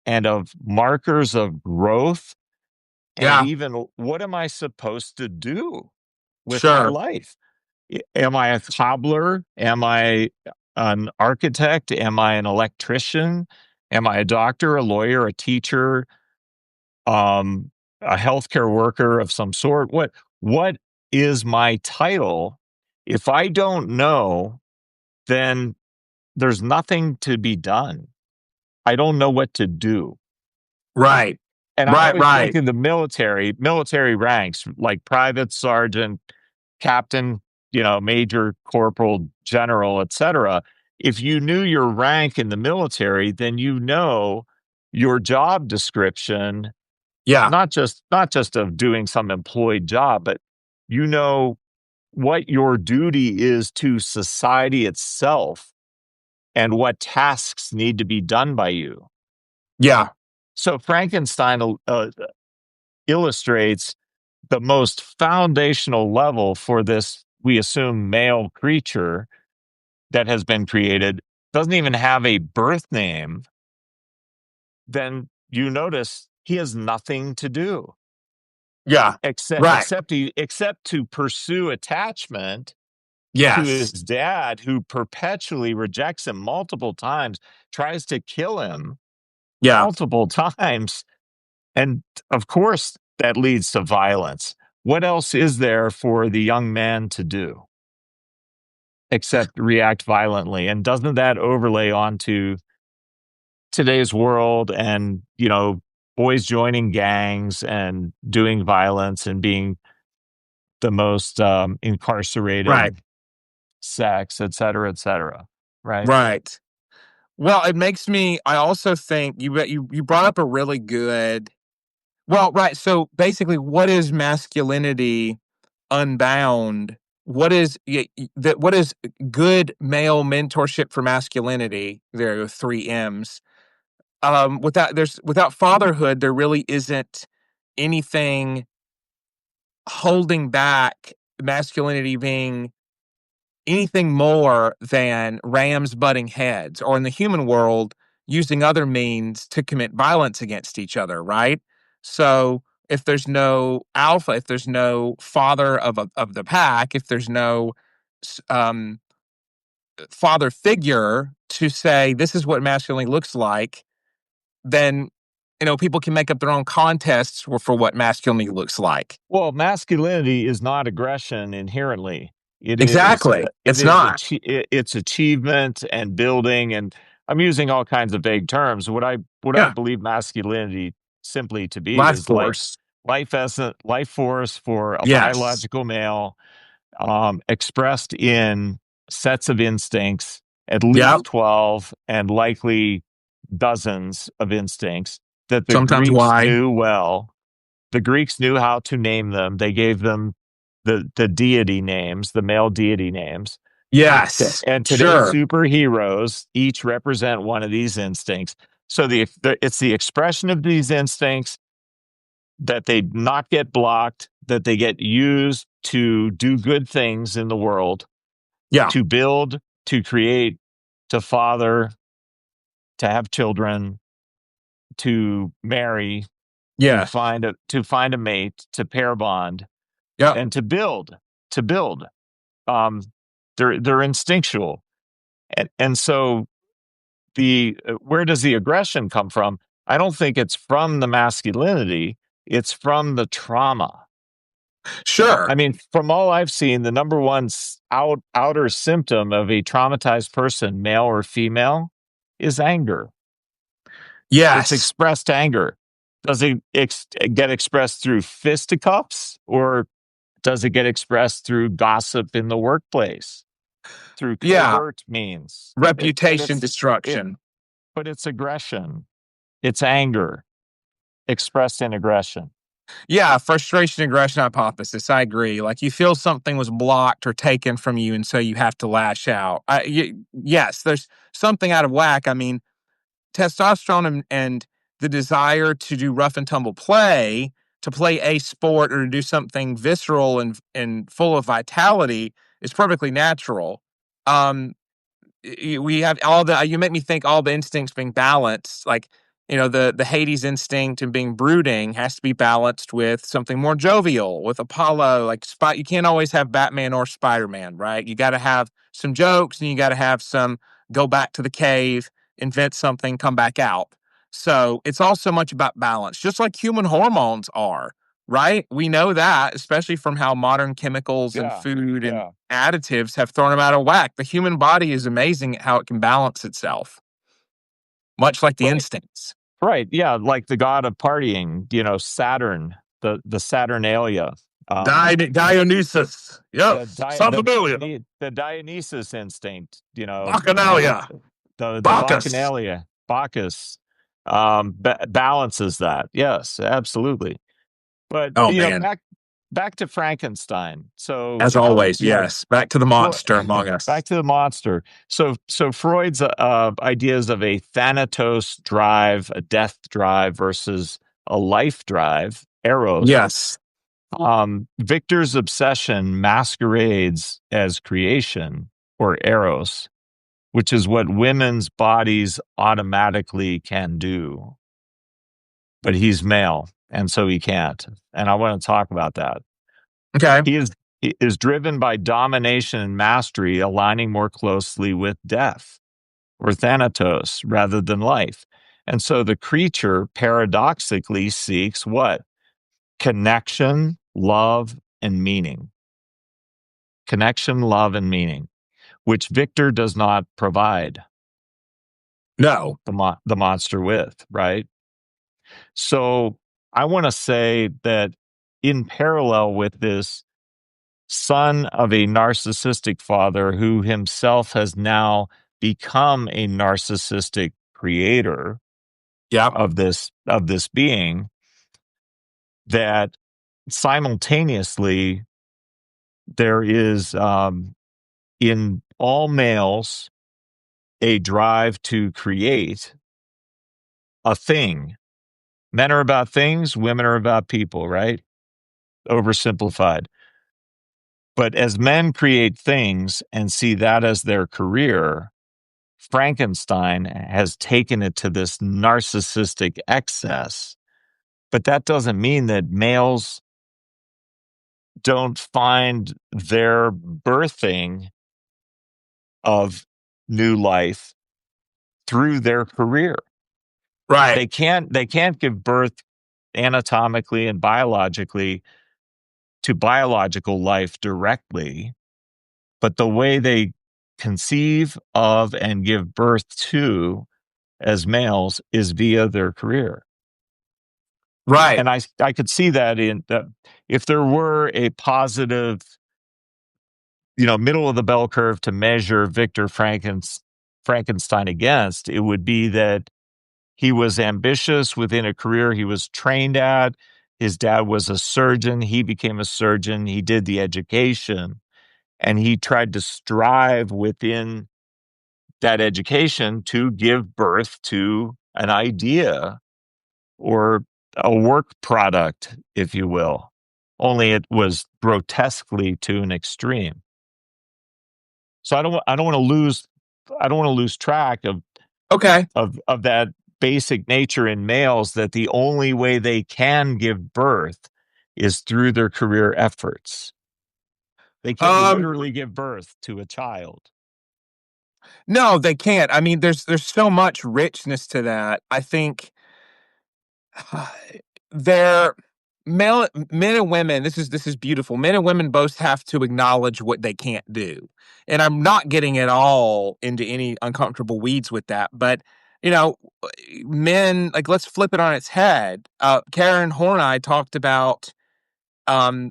and of markers of growth, and Yeah. even what am I supposed to do with my Sure. life? Am I a cobbler? Am I an architect? Am I an electrician? Am I a doctor, a lawyer, a teacher, um, a healthcare worker of some sort? What is my title? If I don't know, then there's nothing to be done. I don't know what to do. Right. And I Right. always think Right. in the military ranks, like private, sergeant, captain, major, corporal, general, etc. If you knew your rank in the military, then you know your job description, Yeah. not just of doing some employed job, but you know what your duty is to society itself and what tasks need to be done by you. Yeah. So Frankenstein illustrates the most foundational level for this, we assume, male creature that has been created, doesn't even have a birth name. Then you notice he has nothing to do Yeah. Right. except to pursue attachment to his Yes. dad, who perpetually rejects him multiple times, tries to kill him Yeah. multiple times. And of course, that leads to violence. What else is there for the young man to do except react violently? And doesn't that overlay onto today's world and, boys joining gangs and doing violence and being the most Right. incarcerated sex, et cetera, et cetera. Right? Right. Well, it makes me. I also think you brought up a really good. Well, right. So basically, what is masculinity unbound? What is good male mentorship for masculinity? There are three M's. without fatherhood, there really isn't anything holding back masculinity being anything more than rams butting heads, or in the human world, using other means to commit violence against each other, right? So if there's no alpha, if there's no father of the pack, if there's no father figure to say this is what masculinity looks like, then people can make up their own contests for what masculinity looks like. Well, masculinity is not aggression inherently. Exactly. It's not. It's achievement and building, and I'm using all kinds of vague terms. What I Yeah. believe masculinity simply to be Life is force. life force for a Yes. biological male, expressed in sets of instincts, at Yep. least 12 and likely dozens of instincts that the Sometimes Greeks why. knew well. The Greeks knew how to name them. They gave them the deity names, the male deity names. Yes. And today's Sure. superheroes each represent one of these instincts. So it's the expression of these instincts that they not get blocked, that they get used to do good things in the world, Yeah. to build, to create, to father, to have children, to marry, Yeah. to find a mate, to pair bond, Yep. and to build. Um, they're instinctual, and so the where does the aggression come from? I don't think it's from the masculinity. It's from the trauma. I Sure. mean, from all I've seen, the number one outer symptom of a traumatized person, male or female, is anger. It's Yes. expressed anger. Does it get expressed through fisticuffs, or does it get expressed through gossip in the workplace, through Yeah. covert means? Reputation It, destruction. but it's aggression. It's anger expressed in aggression. Yeah, frustration aggression hypothesis. I agree. Like you feel something was blocked or taken from you, and so you have to lash out. Yes, there's something out of whack. I mean, testosterone and the desire to do rough and tumble play, to play a sport or to do something visceral and full of vitality is perfectly natural. Um, we have all the you make me think all the instincts being balanced, like the Hades instinct and being brooding has to be balanced with something more jovial, with Apollo. Like you can't always have Batman or Spider-Man, right? You got to have some jokes, and you got to have some go back to the cave, invent something, come back out. So it's all so much about balance, just like human hormones are, right? We know that, especially from how modern chemicals and Yeah, food and yeah. additives have thrown them out of whack. The human body is amazing at how it can balance itself, much like the Right, instincts. right. Yeah, like the god of partying, Saturn, the Saturnalia. Um, Dionysus. Yep. the Di- Sounds familiar. the Dionysus instinct, Bacchanalia. the Bacchus. Bacchanalia, Bacchus, balances that. Yes, absolutely. But Oh, man. back to Frankenstein. So As always, yes. Back to the Fro- monster among back us. to the monster. So Freud's ideas of a thanatos drive, a death drive versus a life drive, eros. Yes. Victor's obsession masquerades as creation, or eros, which is what women's bodies automatically can do. But he's male, and so he can't. And I want to talk about that. Okay. He is driven by domination and mastery, aligning more closely with death or thanatos rather than life. And so the creature paradoxically seeks what? Connection, love, and meaning. Connection, love, and meaning, which Victor does not provide No. the monster with, right? So I want to say that in parallel with this, son of a narcissistic father who himself has now become a narcissistic creator Yep. of this being, that simultaneously there is, in all males, a drive to create a thing. Men are about things, women are about people, right? Oversimplified. But as men create things and see that as their career, Frankenstein has taken it to this narcissistic excess. But that doesn't mean that males don't find their birthing of new life through their career. Right. They can't give birth anatomically and biologically to biological life directly, but the way they conceive of and give birth to as males is via their career. Right. And I could see that in that if there were a positive, middle of the bell curve to measure Victor Frankenstein against, it would be that he was ambitious within a career he was trained at. His dad was a surgeon. He became a surgeon. He did the education, and he tried to strive within that education to give birth to an idea or a work product, if you will. Only it was grotesquely to an extreme. So I don't want to lose track Okay. of that basic nature in males, that the only way they can give birth is through their career efforts. They can't Um, literally give birth to a child. no, they can't. I mean, there's so much richness to that. I think they're men and women. This is beautiful. Men and women both have to acknowledge what they can't do, and I'm not getting at all into any uncomfortable weeds with that. But you know, men, like, let's flip it on its head. Karen Horney talked about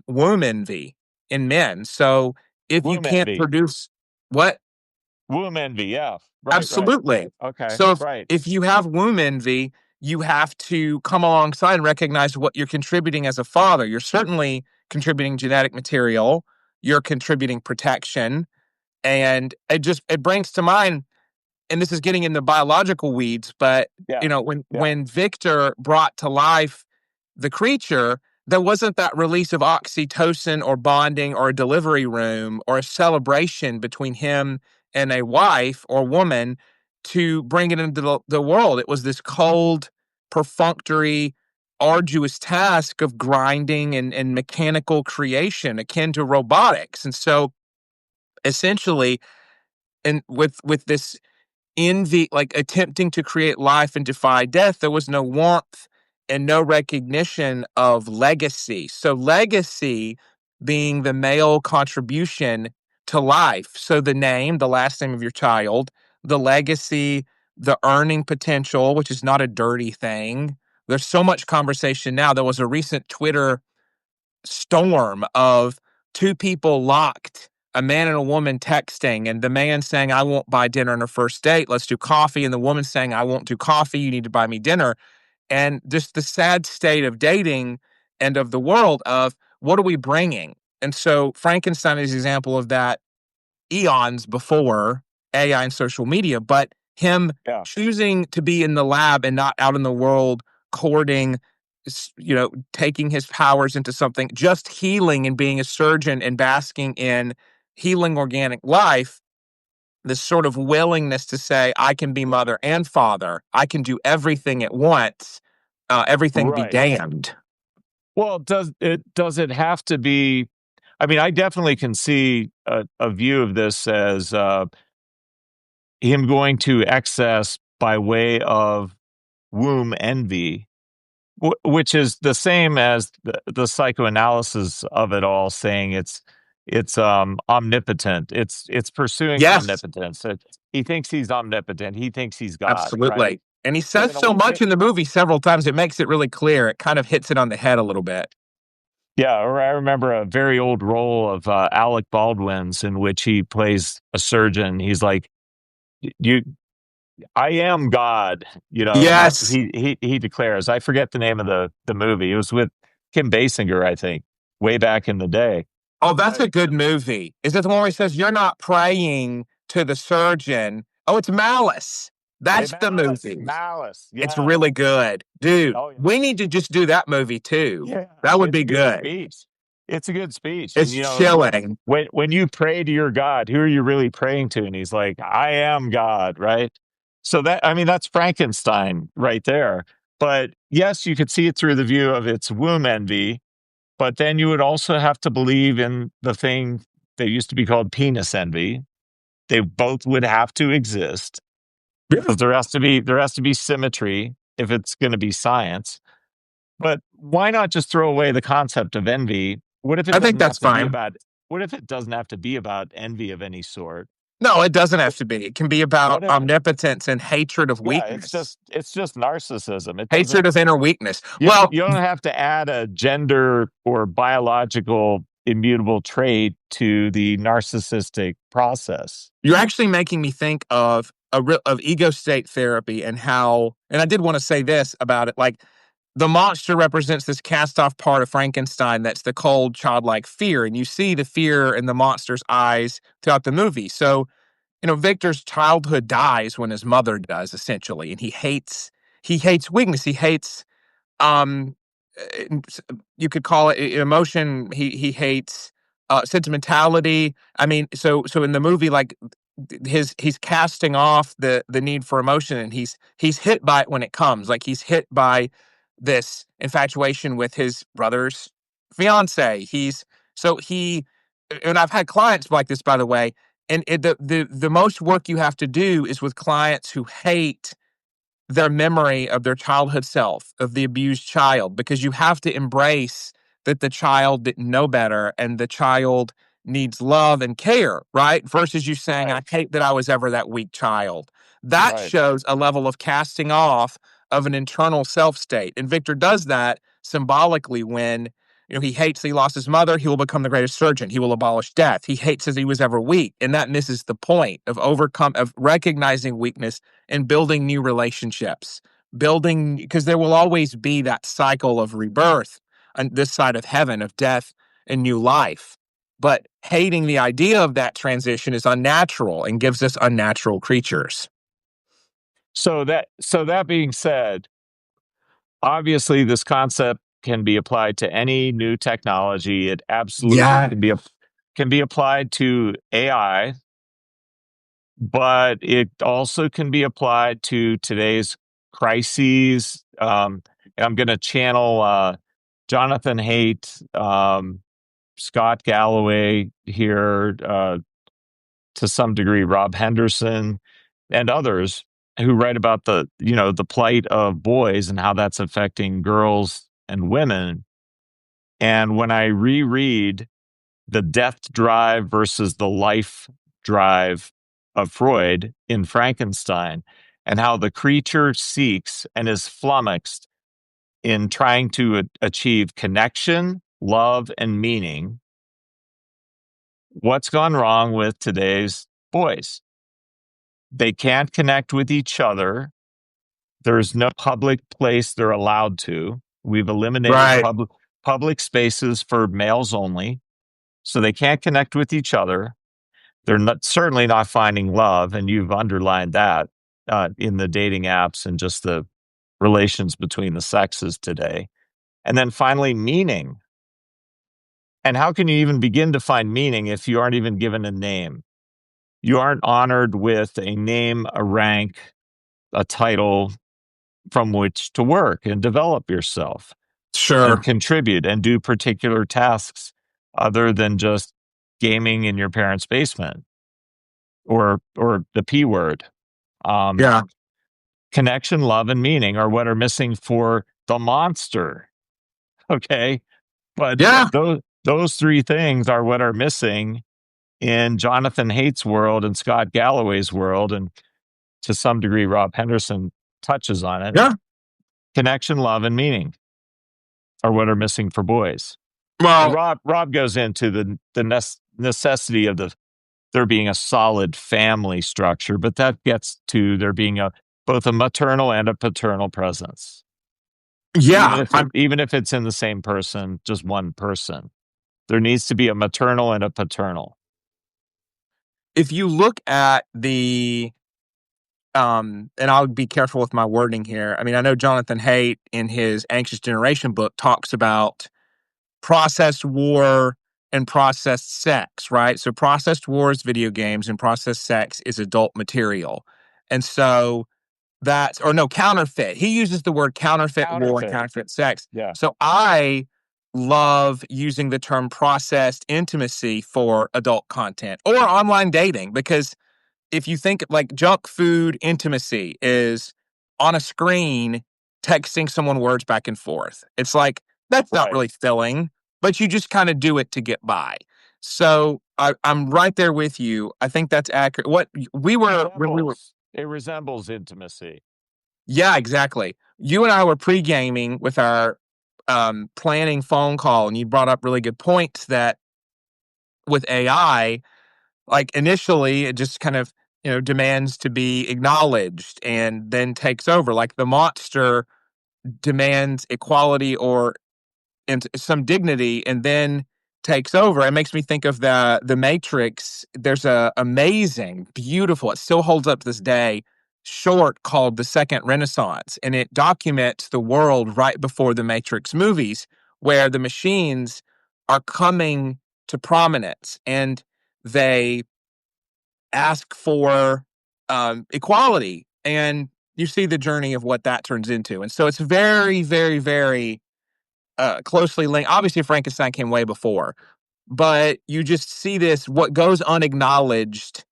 womb envy in men. So if you Womb can't envy. produce what Womb envy. Yeah. Right, right. Absolutely. Okay. So Right. if you have womb envy, you have to come alongside and recognize what you're contributing as a father. You're certainly contributing genetic material, you're contributing protection, and it brings to mind, and this is getting in the biological weeds, but Yeah. when Yeah. Victor brought to life the creature, there wasn't that release of oxytocin or bonding or a delivery room or a celebration between him and a wife or woman to bring it into the world. It was this cold, perfunctory, arduous task of grinding and mechanical creation akin to robotics. And so essentially, and with this envy, like attempting to create life and defy death, there was no warmth and no recognition of legacy. So, legacy being the male contribution to life. So, the name, the last name of your child, the legacy, the earning potential, which is not a dirty thing. There's so much conversation now. There was a recent Twitter storm of two people locked, a man and a woman texting, and the man saying, I won't buy dinner on a first date. Let's do coffee. And the woman saying, I won't do coffee. You need to buy me dinner. And just the sad state of dating and of the world of what are we bringing? And so Frankenstein is an example of that eons before AI and social media, but him Yeah. choosing to be in the lab and not out in the world courting, taking his powers into something, just healing and being a surgeon and basking in healing organic life, this sort of willingness to say, I can be mother and father, I can do everything at once, everything be Right. damned. Well, does it have to be? I mean, I definitely can see a view of this as him going to excess by way of womb envy, which is the same as the psychoanalysis of it all, saying it's omnipotent. It's pursuing Yes, omnipotence. He thinks he's omnipotent. He thinks he's God, right? absolutely. And he So says so much in the movie several times, it makes it really clear. It kind of hits it on the head a little bit. yeah, or I remember a very old role of Alec Baldwin's in which he plays a surgeon. He's like, "You, I am God," Yes. he declares. I forget the name of the movie. It was with Kim Basinger, I think, way back in the day. Oh, that's a good movie. Is it the one where he says, You're not praying to the surgeon? Oh, it's Malice. Hey, That's the Malice, movie. Malice. It's Yeah. really good. Dude, Oh, yeah. we need to just do that movie too. Yeah. That would It's be a good good. speech. It's a good speech. And, It's chilling. when you pray to your God, who are you really praying to? And he's like, I am God, right? So I mean, that's Frankenstein right there. But yes, you could see it through the view of its womb envy, but then you would also have to believe in the thing that used to be called penis envy. They both would have to exist Yeah. because there has to be symmetry if it's going to be science. But why not just throw away the concept of envy? I think that's fine. What if it doesn't have to be about envy of any sort? No, it doesn't have to be. It can be about What if omnipotence and hatred of Yeah, weakness, it's just narcissism. It doesn't hatred of inner weakness. Well, you don't have to add a gender or biological immutable trait to the narcissistic process. you're actually making me think of of ego state therapy and how, and I did want to say this about it, like the monster represents this cast off part of Frankenstein that's the cold, childlike fear. And you see the fear in the monster's eyes throughout the movie. So, Victor's childhood dies when his mother does, essentially. And he hates weakness. He hates, um, you could call it emotion. He hates sentimentality. I mean, so in the movie, like he's casting off the need for emotion, and he's hit by it when it comes. Like he's hit by this infatuation with his brother's fiance. He and I've had clients like this, by the way. And the most work you have to do is with clients who hate their memory of their childhood self, of the abused child, because you have to embrace that the child didn't know better and the child needs love and care, right? Versus you saying, I Right. hate that I was ever that weak child. That Right. shows a level of casting off of an internal self state. And Victor does that symbolically when he hates that he lost his mother. He will become the greatest surgeon. He will abolish death. He hates that he was ever weak. And that misses the point of recognizing weakness and building new relationships, building, because there will always be that cycle of rebirth on this side of heaven, of death and new life. But hating the idea of that transition is unnatural and gives us unnatural creatures. So that being said, obviously this concept can be applied to any new technology. It absolutely Yeah, can be applied to AI, but it also can be applied to today's crises. And I'm going to channel Jonathan Haidt, Scott Galloway here, to some degree, Rob Henderson, and others who write about the plight of boys and how that's affecting girls and women. And when I reread the death drive versus the life drive of Freud in Frankenstein, and how the creature seeks and is flummoxed in trying to achieve connection, love, and meaning, what's gone wrong with today's boys? They can't connect with each other. There's no public place they're allowed to. We've eliminated right. public spaces for males only. So they can't connect with each other. They're certainly not finding love. And you've underlined that in the dating apps and just the relations between the sexes today. And then finally, meaning. And how can you even begin to find meaning if you aren't even given a name? You aren't honored with a name, a rank, a title from which to work and develop yourself and Sure. contribute and do particular tasks other than just gaming in your parents' basement or the P word. Um, Yeah. Connection, love, and meaning are what are missing for the monster. Okay. But Yeah. those three things are what are missing in Jonathan Haidt's world and Scott Galloway's world. And to some degree, Rob Henderson touches on it. Yeah. Connection, love, and meaning are what are missing for boys. And Well, Rob goes into the necessity of there being a solid family structure, but that gets to there being both a maternal and a paternal presence, yeah. even if it's in the same person, just one person. There needs to be a maternal and a paternal. If you look at the and I'll be careful with my wording here. I mean, I know Jonathan Haidt in his Anxious Generation book talks about processed war and processed sex, right? So processed war is video games and processed sex is adult material. And so that's, or no, counterfeit. He uses the word counterfeit war and Counterfeit. counterfeit sex. Yeah. So I love using the term processed intimacy for adult content or online dating, because if you think like junk food intimacy is on a screen texting someone words back and forth. It's like that's not Right. really filling, but you just kind of do it to get by. So I'm right there with you. I think that's accurate. What we were when we were, It resembles intimacy. yeah, exactly. You and I were pre gaming with our planning phone call, and you brought up really good points that with AI, like initially it just kind of demands to be acknowledged and then takes over, like the monster demands equality or some dignity and then takes over. It makes me think of the Matrix. There's a amazing, beautiful, it still holds up to this day, short called The Second Renaissance, and it documents the world right before the Matrix movies, where the machines are coming to prominence and they ask for equality, and you see the journey of what that turns into. And so it's very, very, very closely linked. Obviously, Frankenstein came way before, but you just see this, what goes unacknowledged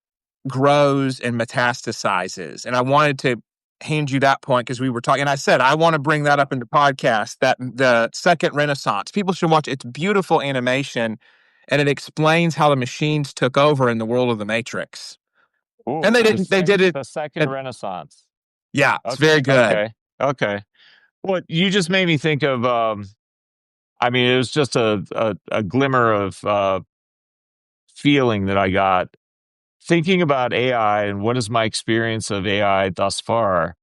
grows and metastasizes. And I wanted to hand you that point because we were talking. And I said, I want to bring that up in the podcast, that the Second Renaissance. People should watch it. It's beautiful animation and it explains how the machines took over in the world of the Matrix. And Ooh, they did it. the second And Renaissance. yeah, it's Okay, very good. okay, okay. Well, you just made me think of. I mean, it was just a glimmer of feeling that I got thinking about AI and what is my experience of AI thus far.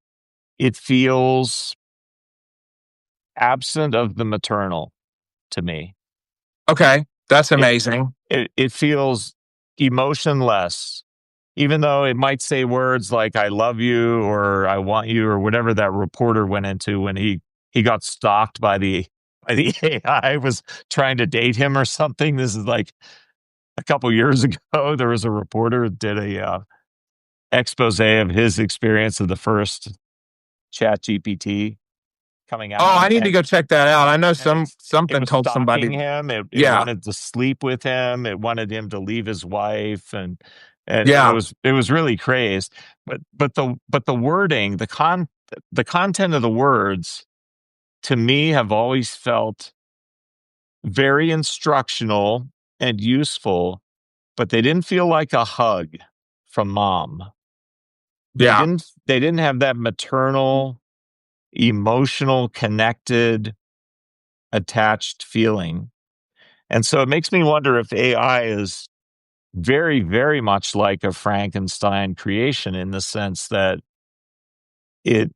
It feels absent of the maternal to me. Okay, that's It amazing. it feels emotionless, even though it might say words like "I love you" or "I want you" or whatever that reporter went into when he got stalked by the AI was trying to date him or something. This is like a couple years ago. There was a reporter who did a expose of his experience of the first Chat GPT coming Oh, out, I need to go check that out. I know and it something was told somebody. stalking him. It Yeah, wanted to sleep with him. It wanted him to leave his wife, and yeah, it was really crazed. But the wording, the content of the words to me have always felt very instructional and useful, but they didn't feel like a hug from mom. yeah. They didn't have that maternal, emotional, connected, attached feeling. And so it makes me wonder if AI is very, very much like a Frankenstein creation in the sense that it,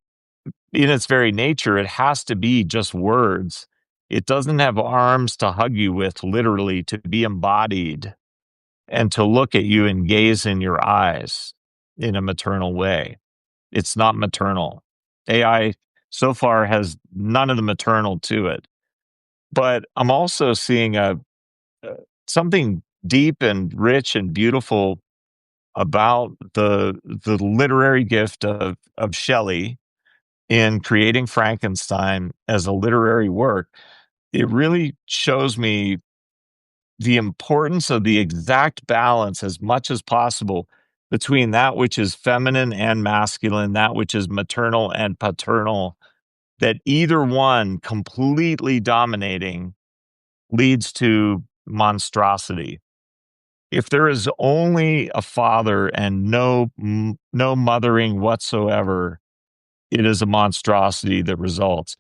in its very nature, it has to be just words. It doesn't have arms to hug you with, literally, to be embodied and to look at you and gaze in your eyes in a maternal way. It's not maternal. AI so far has none of the maternal to it. But I'm also seeing uh, something deep and rich and beautiful about the literary gift of Shelley in creating Frankenstein as a literary work. It really shows me the importance of the exact balance as much as possible between that which is feminine and masculine, that which is maternal and paternal, that either one completely dominating leads to monstrosity. If there is only a father and no mothering whatsoever, it is a monstrosity that results.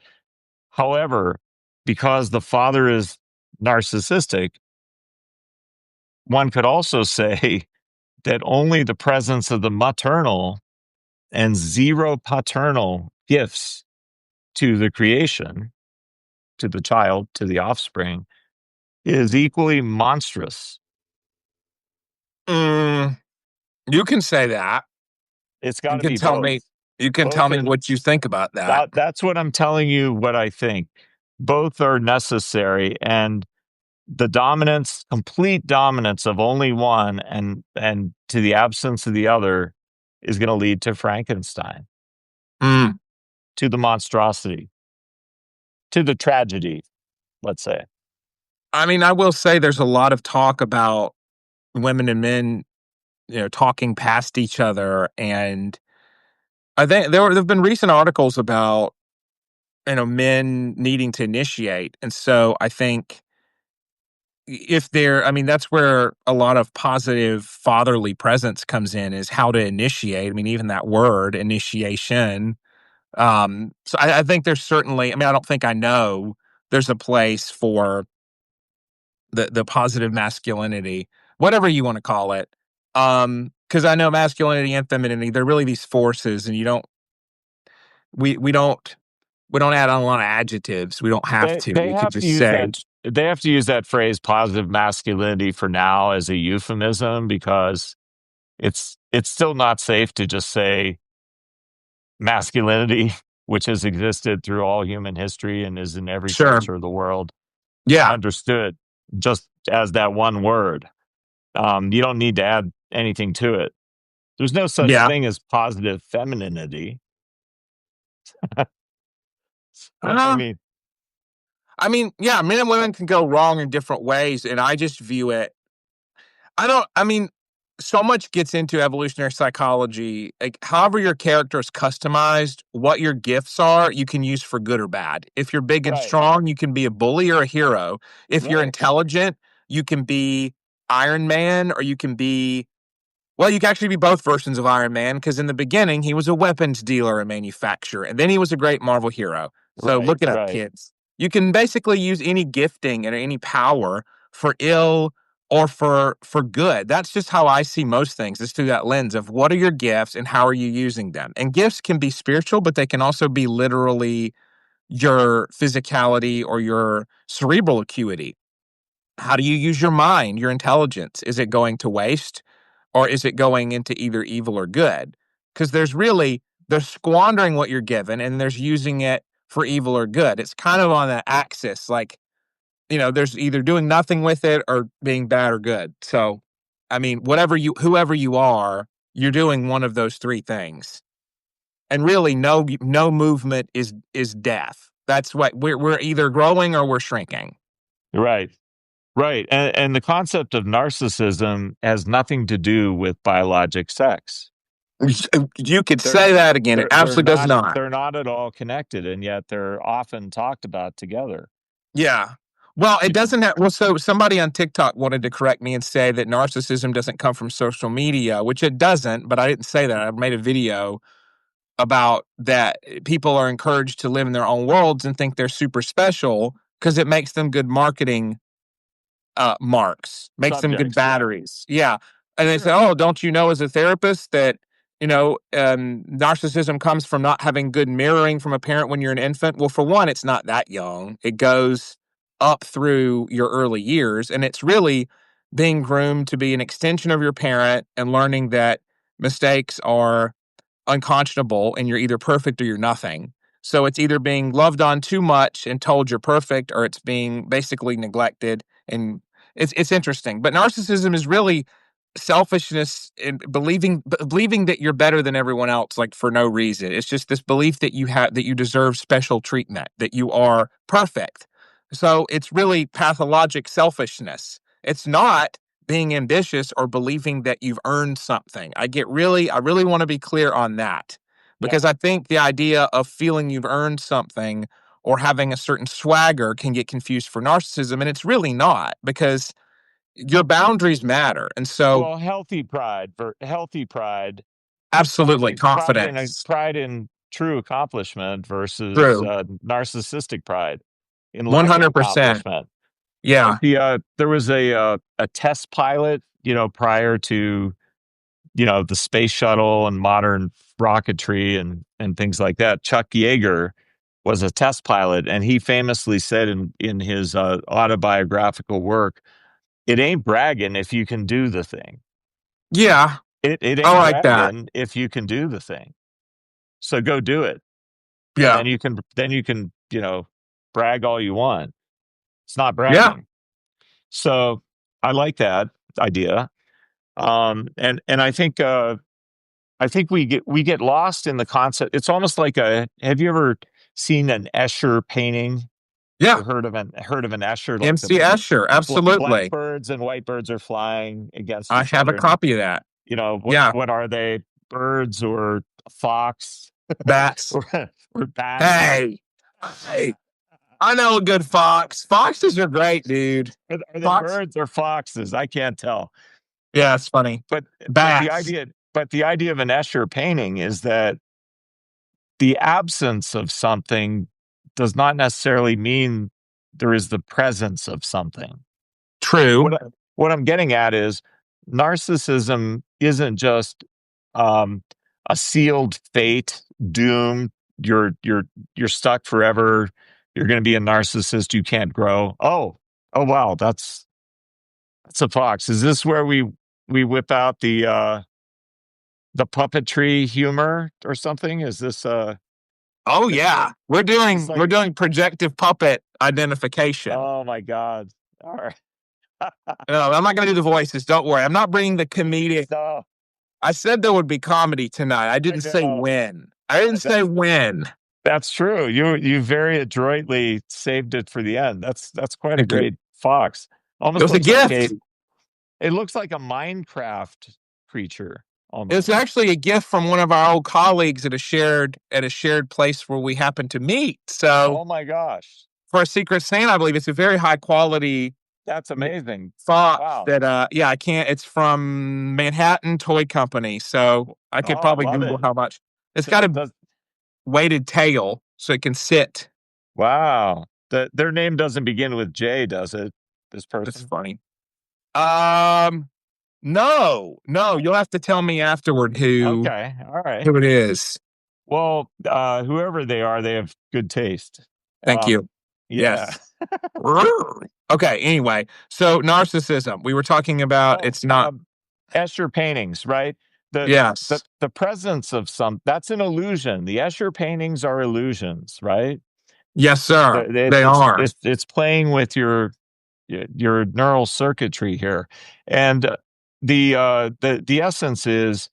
However, because the father is narcissistic, one could also say that only the presence of the maternal and zero paternal gifts to the creation, to the child, to the offspring, is equally monstrous. Mm, you can say that. It's got You to can be tell both. me you can tell Both me are what you think about that. that's what I'm telling you what I think. Both are necessary, and the dominance, complete dominance of only one and to the absence of the other is going to lead to Frankenstein, Mm. to the monstrosity, to the tragedy, let's say. I mean, I will say there's a lot of talk about women and men, talking past each other, and I think there've been recent articles about, men needing to initiate, and so I think if they're I mean, that's where a lot of positive fatherly presence comes in, is how to initiate. I mean, even that word, initiation. So I think there's certainly, I mean, I don't think I know there's a place for the positive masculinity, whatever you want to call it. Because I know masculinity and femininity, they're really these forces, and you don't we don't add on a lot of adjectives. We don't have to. They We could have to just use say, that they have to use that phrase positive masculinity for now as a euphemism because it's still not safe to just say masculinity, which has existed through all human history and is in every sure, culture of the world, yeah, understood just as that one word. You don't need to add anything to it. There's no such yeah. thing as positive femininity. I Uh, mean, I mean, yeah, men and women can go wrong in different ways, and I just view it. I mean, so much gets into evolutionary psychology. Like, however your character is customized, what your gifts are, you can use for good or bad. If you're big and right, strong, you can be a bully or a hero. If you're right, intelligent, you can be Iron Man, or you can be, well, you can actually be both versions of Iron Man, because in the beginning, he was a weapons dealer and manufacturer, and then he was a great Marvel hero. So right, look it up, right, kids. You can basically use any gifting and any power for ill or for good. That's just how I see most things, is through that lens of what are your gifts and how are you using them. And gifts can be spiritual, but they can also be literally your physicality or your cerebral acuity. How do you use your mind, your intelligence? Is it going to waste, or is it going into either evil or good? Because there's squandering what you're given, and there's using it for evil or good. It's kind of on that axis, like, there's either doing nothing with it or being bad or good. So, I mean, whoever you are, you're doing one of those three things. And really, no movement is death. That's what we're either growing or we're shrinking. right. Right. And the concept of narcissism has nothing to do with biologic sex. You could They're say that again. It absolutely does not. they're not at all connected, and yet they're often talked about together. Yeah. Well, it You know, doesn't have, well, so somebody on TikTok wanted to correct me and say that narcissism doesn't come from social media, which it doesn't, but I didn't say that. I made a video about that. People are encouraged to live in their own worlds and think they're super special because it makes them good marketing marks, makes them good subjects, yeah. batteries. Yeah. And they say, Sure. oh, don't you know as a therapist that, narcissism comes from not having good mirroring from a parent when you're an infant? Well, for one, it's not that young. It goes up through your early years, and it's really being groomed to be an extension of your parent and learning that mistakes are unconscionable and you're either perfect or you're nothing. So it's either being loved on too much and told you're perfect, or it's being basically neglected. And it's interesting. But narcissism is really selfishness and believing that you're better than everyone else, like for no reason. It's just this belief that you deserve special treatment, that you are perfect. So it's really pathologic selfishness. It's not being ambitious or believing that you've earned something. I really want to be clear on that, Yeah. because I think the idea of feeling you've earned something or having a certain swagger can get confused for narcissism. And it's really not, because your boundaries matter. And so, Well, healthy pride, absolutely, confidence. pride in true accomplishment versus True. narcissistic pride in lack of 100%. accomplishment. Yeah. Like there was a test pilot, prior to the space shuttle and modern rocketry and things like that. Chuck Yeager was a test pilot, and he famously said in his autobiographical work, "It ain't bragging if you can do the thing." Yeah. it I ain't like that. bragging if you can do the thing. So go do it. And Yeah. then you can, brag all you want. It's not Yeah. bragging. So I like that idea. And I think we get lost in the concept. It's almost like have you ever seen an Escher painting Yeah. or heard of an Escher, like MC Escher. Absolutely. blackbirds and whitebirds are flying against I each have a other, and copy of that. what Yeah. what are they, birds or fox Bats. or, or bats? Hey. Hey. I know a good fox. Foxes are great, dude. Are they Fox. birds or foxes? I can't tell. Yeah, it's funny. But but the Bats. idea but the idea of an Escher painting is that the absence of something does not necessarily mean there is the presence of something. True. What I'm getting at is narcissism isn't just um, a sealed fate, doom. You're stuck forever. You're going to be a narcissist. You can't grow. Oh wow, that's a fox. Is this where we whip out the puppetry humor or something? Is this Oh th- th- yeah. We're it's doing like, we're doing projective puppet identification. oh my god. All right. No, I'm not gonna do the voices. Don't worry. I'm not bringing the comedic. No, I said there would be comedy tonight. I I didn't say know. when. I didn't say when. That's true. You very adroitly saved it for the end. That's quite a Thank you. great fox. It Almost was a looks like gift. it looks like a Minecraft creature It was almost. actually a gift from one of our old colleagues at a shared place where we happened to meet. So Oh my gosh. for a Secret Santa, I believe it's a very high quality That's amazing. fox Wow. that yeah, I can't it's from Manhattan Toy Company. So I could Oh, probably love Google it. how much. It's D- got a Does weighted tail so it can sit. wow. Their name doesn't begin with J, does it? This That's person? funny. Um no, you'll have to tell me afterward Okay. All right. who it is. Well, whoever they are, they have good taste. Thank you. Yeah. Yes. Okay, anyway, so narcissism. We were talking about Oh, it's not Escher paintings, right? The yes. the presence of that's an illusion. The Escher paintings are illusions, right? Yes, sir. They It's are. it's playing with your neural circuitry here, and the essence is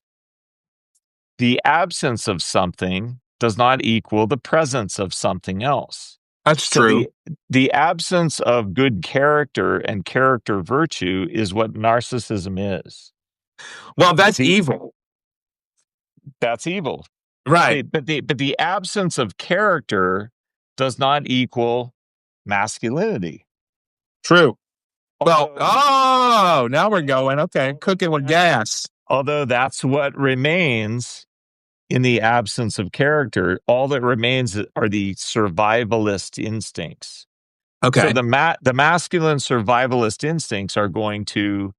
the absence of something does not equal the presence of something else. That's So true. the absence of good character and character virtue is what narcissism is. Well, But that's the evil. that's evil. But Right. the absence of character does not equal masculinity. True. Well, Although oh, now we're going. Okay, cooking with gas. although that's what remains in the absence of character, all that remains are the survivalist instincts. So Okay. the masculine survivalist instincts are going to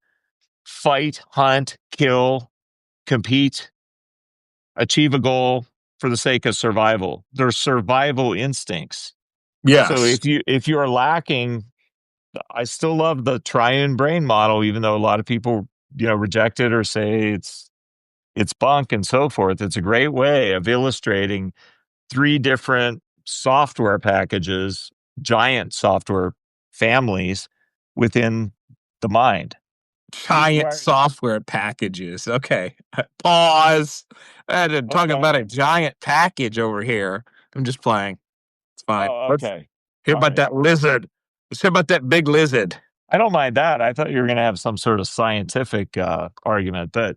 fight, hunt, kill, compete, achieve a goal for the sake of survival. They're survival instincts. So Yes. if you are lacking, I still love the triune brain model, even though a lot of people reject it or say it's bunk and so forth. It's a great way of illustrating three different software packages, giant software families within the mind. Giant Where- software packages. Okay. Pause. I had to talk Okay. about a giant package over here. I'm just playing. It's fine. Oh, Let's okay. hear All about right. that lizard. Let's hear about that big lizard. I don't mind that. I thought you were going to have some sort of scientific argument, but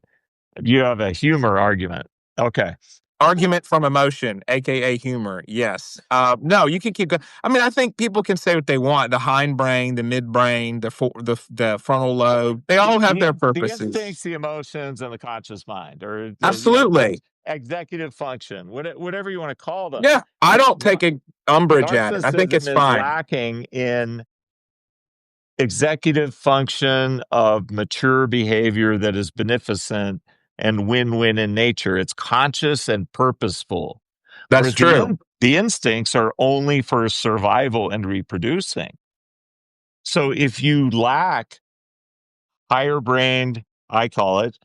you have a humor argument. Okay. Argument from emotion, aka humor. Yes. No, you can keep going. I mean, I think people can say what they want. The hindbrain, the midbrain, the frontal lobe. They all have their The purposes. instincts, the emotions, and the conscious mind, or Absolutely. executive function, whatever you want to call them. Yeah. I But don't take a umbrage at it. I think it's narcissism is fine. lacking in executive function of mature behavior that is beneficent and win-win in nature. It's conscious and purposeful. That's Whereas true. the instincts are only for survival and reproducing. So if you lack higher brained, I call it,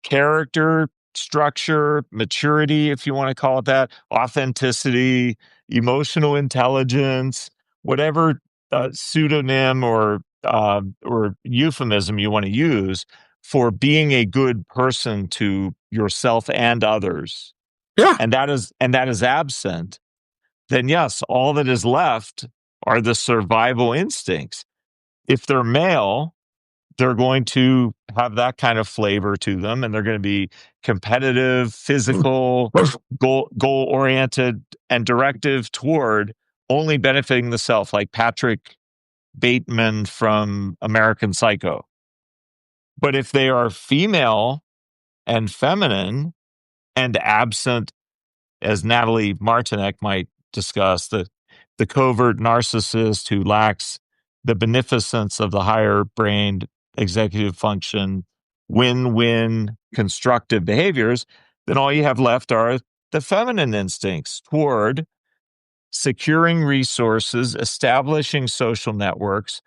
character structure, maturity, if you want to call it that, authenticity, emotional intelligence, whatever pseudonym or euphemism you want to use for being a good person to yourself and others, Yeah. and that is absent, then yes, all that is left are the survival instincts. If they're male, they're going to have that kind of flavor to them, and they're going to be competitive, physical, goal oriented, and directive toward only benefiting the self, like Patrick Bateman from American Psycho. But if they are female and feminine and absent, as Natalie Martinek might discuss, the covert narcissist who lacks the beneficence of the higher brained executive function, win-win constructive behaviors, then all you have left are the feminine instincts toward securing resources, establishing social networks,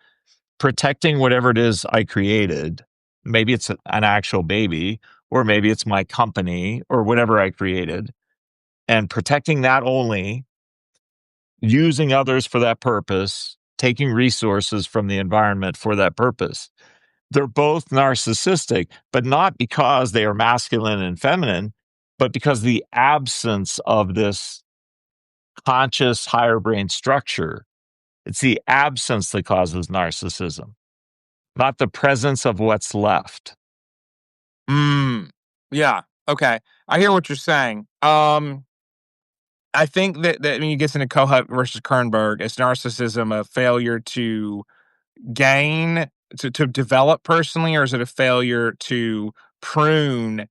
protecting whatever it is I created. Maybe it's an actual baby, or maybe it's my company, or whatever I created, and protecting that only, using others for that purpose, taking resources from the environment for that purpose. They're both narcissistic, but not because they are masculine and feminine, but because the absence of this conscious higher brain structure. It's the absence that causes narcissism, not the presence of what's left. Mm, yeah. Okay. I hear what you're saying. I think that when you get into Kohut versus Kernberg, is narcissism a failure to gain, to develop personally, or is it a failure to prune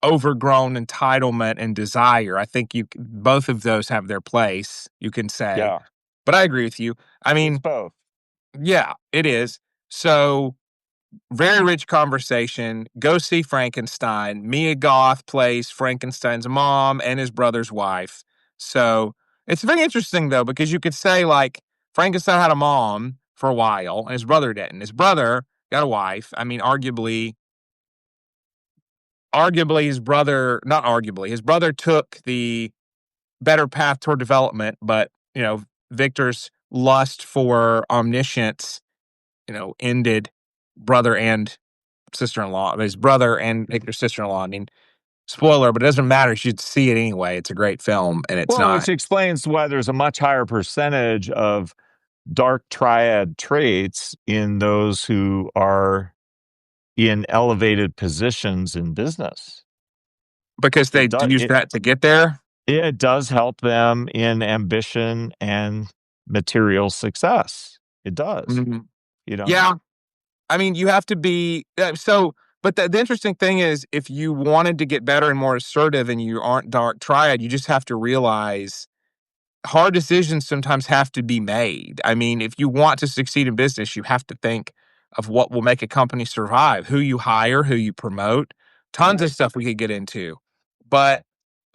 overgrown entitlement and desire? I think both of those have their place, you can say. Yeah, But I agree with you. I it's mean, both. yeah, it is. So very rich conversation. Go see Frankenstein. Mia Goth plays Frankenstein's mom and his brother's wife. So it's very interesting though, because you could say like Frankenstein had a mom for a while and his brother didn't. His brother got a wife. I mean, arguably his brother, not arguably, his brother took the better path toward development, but Victor's lust for omniscience, ended brother and sister-in-law, his brother and Victor's sister-in-law. I mean, spoiler, but it doesn't matter. You should see it anyway. It's a great film, and it's Well, not which explains why there's a much higher percentage of dark triad traits in those who are in elevated positions in business. because they It does use that to get there. it does help them in ambition and material success. It does. Mhm. You know. Yeah, I mean, you have to be so. But the interesting thing is, if you wanted to get better and more assertive, and you aren't dark triad, you just have to realize hard decisions sometimes have to be made. I mean, if you want to succeed in business, you have to think of what will make a company survive, who you hire, who you promote, tons of Right. stuff we could get into. But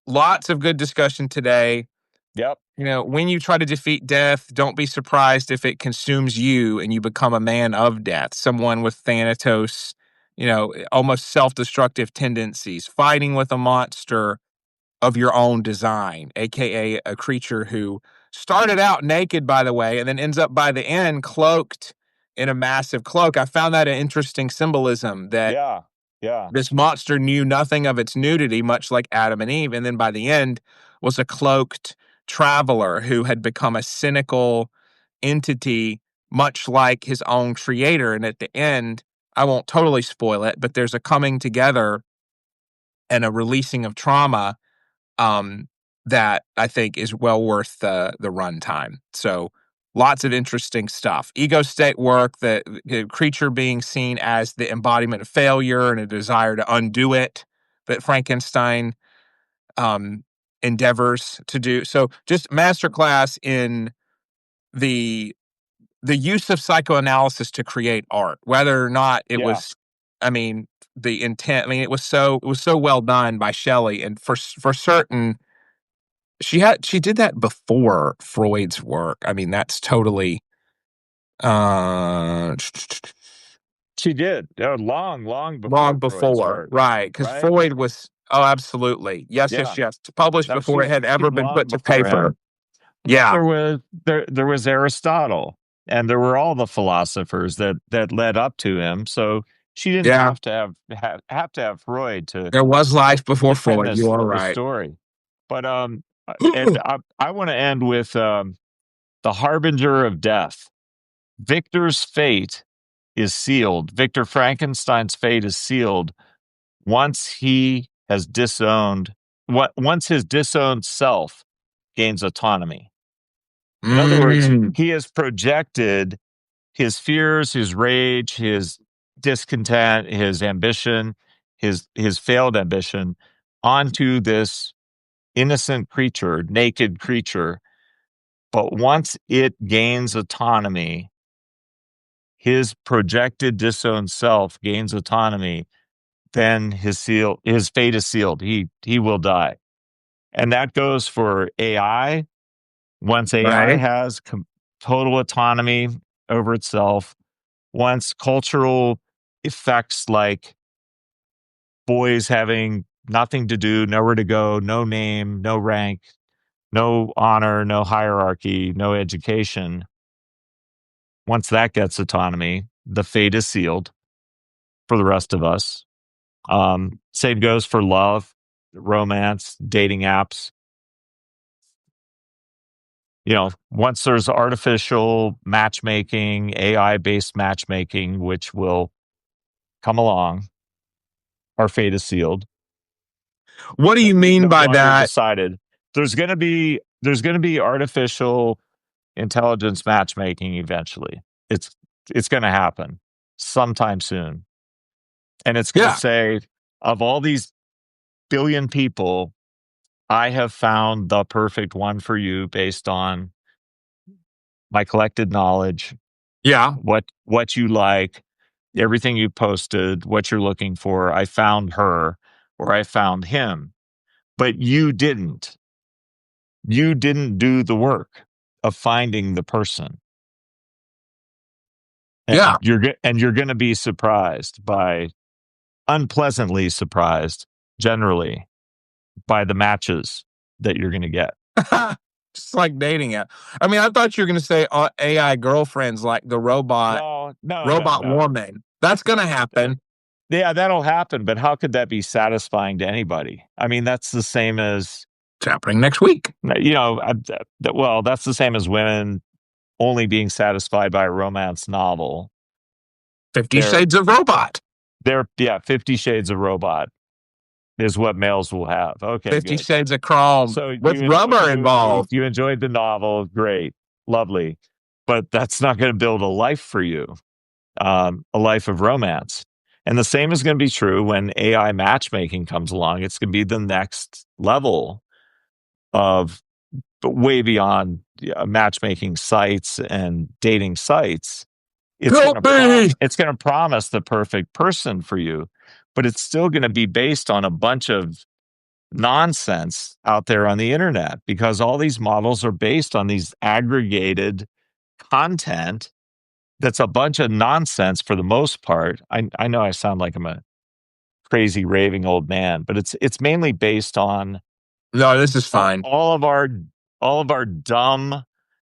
lots of good discussion today. Yep. When you try to defeat death, don't be surprised if it consumes you and you become a man of death, someone with Thanatos, almost self destructive tendencies, fighting with a monster of your own design, aka a creature who started out naked, by the way, and then ends up by the end cloaked in a massive cloak. I found that an interesting symbolism that Yeah. Yeah. this monster knew nothing of its nudity, much like Adam and Eve, and then by the end was a cloaked traveler who had become a cynical entity, much like his own creator. And at the end, I won't totally spoil it, but there's a coming together and a releasing of trauma um, that I think is well worth the runtime. So lots of interesting stuff. Ego state work, the creature being seen as the embodiment of failure and a desire to undo it that Frankenstein um, endeavors to do. So just masterclass in the the use of psychoanalysis to create art, whether or not it Yeah. was, I mean, the intent. I mean, it was so well done by Shelley, and for certain she did that before Freud's work. I mean, that's totally uh She did. Long before long Freud's before, work, right? Because right? Freud was, oh, absolutely. Yes, yes, Yeah. yes. Published No, before it had she's ever been long put to before paper. him. Well, Yeah, there was Aristotle, and there were all the philosophers that led up to him. So she didn't yeah. have to have to have Freud There was life before to tell Freud. You are the right. story. But and I want to end with the harbinger of death. Victor's fate is sealed. Victor Frankenstein's fate is sealed once he has disowned once his disowned self gains autonomy. In other words, Mm, he has projected his fears, his rage, his discontent, his ambition, his failed ambition onto this innocent creature, naked creature. But once it gains autonomy, his projected disowned self gains autonomy, then his fate is sealed. He will die. And that goes for AI. Once AI right. has total autonomy over itself, once cultural effects like boys having nothing to do, nowhere to go, no name, no rank, no honor, no hierarchy, no education, once that gets autonomy, the fate is sealed for the rest of us. Same goes for love, romance, dating apps. Once there's artificial matchmaking, AI based matchmaking, which will come along, our fate is sealed. What do you We've mean no by longer that? decided. There's going to be artificial intelligence matchmaking eventually. It's going to happen sometime soon. And it's going to Yeah, say, of all these billion people, I have found the perfect one for you based on my collected knowledge, yeah. what you like, everything you posted, what you're looking for. I found her or I found him, but you didn't. You didn't do the work of finding the person. Yeah. And you're going to be surprised by unpleasantly surprised generally by the matches that you're going to get. Just like dating it. I mean, I thought you were going to say AI girlfriends like the No, no, no, robot no. woman. That's going to Uh, happen. Yeah, that'll happen, but how could that be satisfying to anybody? I mean, that's the same as, It's happening next week. well, that's the same as women only being satisfied by a romance novel. 50 They're, Shades of Robot. yeah, 50 Shades of Robot is what males will have. Okay, 50 good. Shades of Chrome So with you enjoy rubber involved. you enjoyed the novel, great, lovely, but that's not going to build a life for you, a life of romance. And the same is going to be true when AI matchmaking comes along. It's going to be the next level of, but way beyond matchmaking sites and dating sites. Help me. It's going to promise the perfect person for you, but it's still going to be based on a bunch of nonsense out there on the internet because all these models are based on these aggregated content that's a bunch of nonsense for the most part. I know I sound like I'm a crazy raving old man, but it's mainly based on No, this is fine. all of our dumb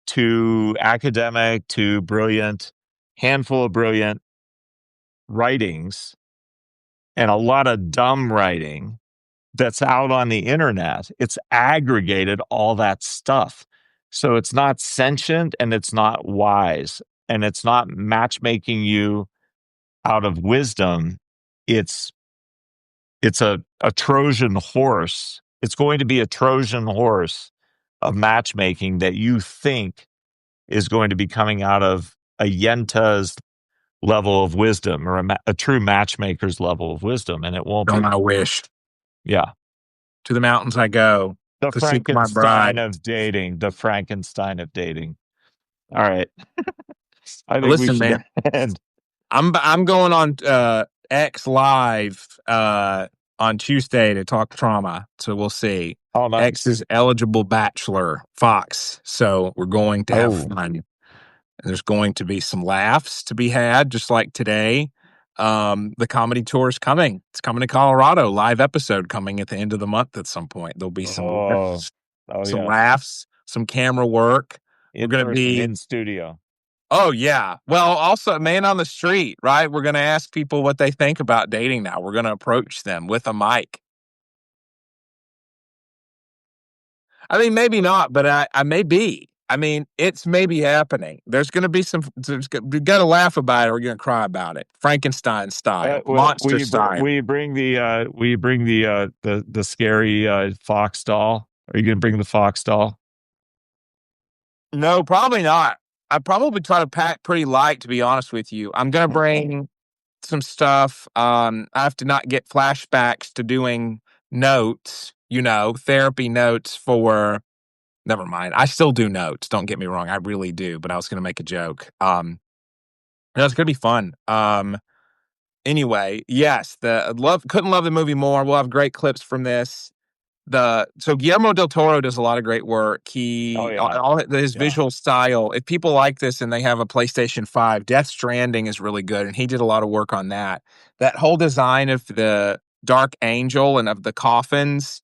to academic to brilliant handful of brilliant writings and a lot of dumb writing that's out on the internet. It's aggregated all that stuff. So it's not sentient and it's not wise and it's not matchmaking you out of wisdom. It's a Trojan horse. It's going to be a Trojan horse of matchmaking that you think is going to be coming out of a Yenta's level of wisdom or a true matchmaker's level of wisdom, and it won't Don't be. I wish? Yeah. To the mountains I go The to seek my bride. Frankenstein of dating. The Frankenstein of dating. All right. I think we Listen, should man, end. I'm going on X Live on Tuesday to talk trauma. So we'll see. Oh, X nice. is eligible bachelor Fox. So we're going to have Oh, fun. There's going to be some laughs to be had, just like today. The comedy tour is coming. It's coming to Colorado. Live episode coming at the end of the month at some point. There'll be Oh, oh some yeah. laughs, some camera work. We're In gonna person, be in studio. Oh, yeah. Well, also, man on the street, right? We're gonna ask people what they think about dating now. We're gonna approach them with a mic. I mean, maybe not, but I may be. I mean, it's maybe happening. There's gonna be some we gotta laugh about it or we're gonna cry about it. Frankenstein style, monster style. Will you bring the scary fox doll? Are you going to bring the fox doll? No, probably not. I probably try to pack pretty light, to be honest with you. I'm gonna bring some stuff. I have to not get flashbacks to doing notes, therapy notes for never mind. I still do notes. Don't get me wrong. I really do, but I was going to make a joke. No, it's going to be fun. Anyway, yes, couldn't love the movie more. We'll have great clips from this. So Guillermo del Toro does a lot of great work. Oh He yeah, all his yeah. visual style. If people like this and they have a PlayStation 5, Death Stranding is really good, and he did a lot of work on that. That whole design of the Dark Angel and of the coffins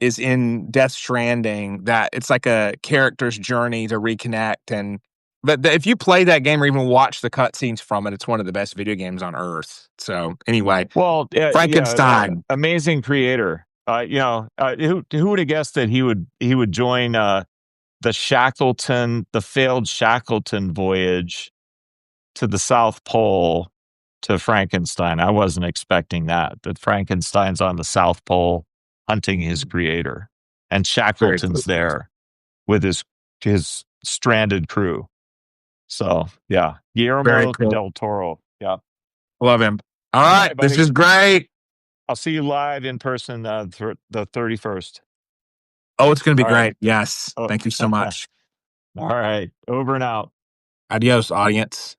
is in Death Stranding. That it's like a character's journey to reconnect. But if you play that game or even watch the cutscenes from it, it's one of the best video games on earth. So anyway, Well, Frankenstein. amazing creator. Who would have guessed that he would join the failed Shackleton voyage to the South Pole to Frankenstein? I wasn't expecting that Frankenstein's on the South Pole hunting his creator, and Very cool. Shackleton's there with his stranded crew. So yeah, Very Guillermo cool. del Toro. Yeah, Love him. All all right, right, this buddy. is great. I'll see you live in person the 31st. Oh, it's going to be All right. great. Yes. Oh, Thank you so much. all right. Over and out. Adios, audience.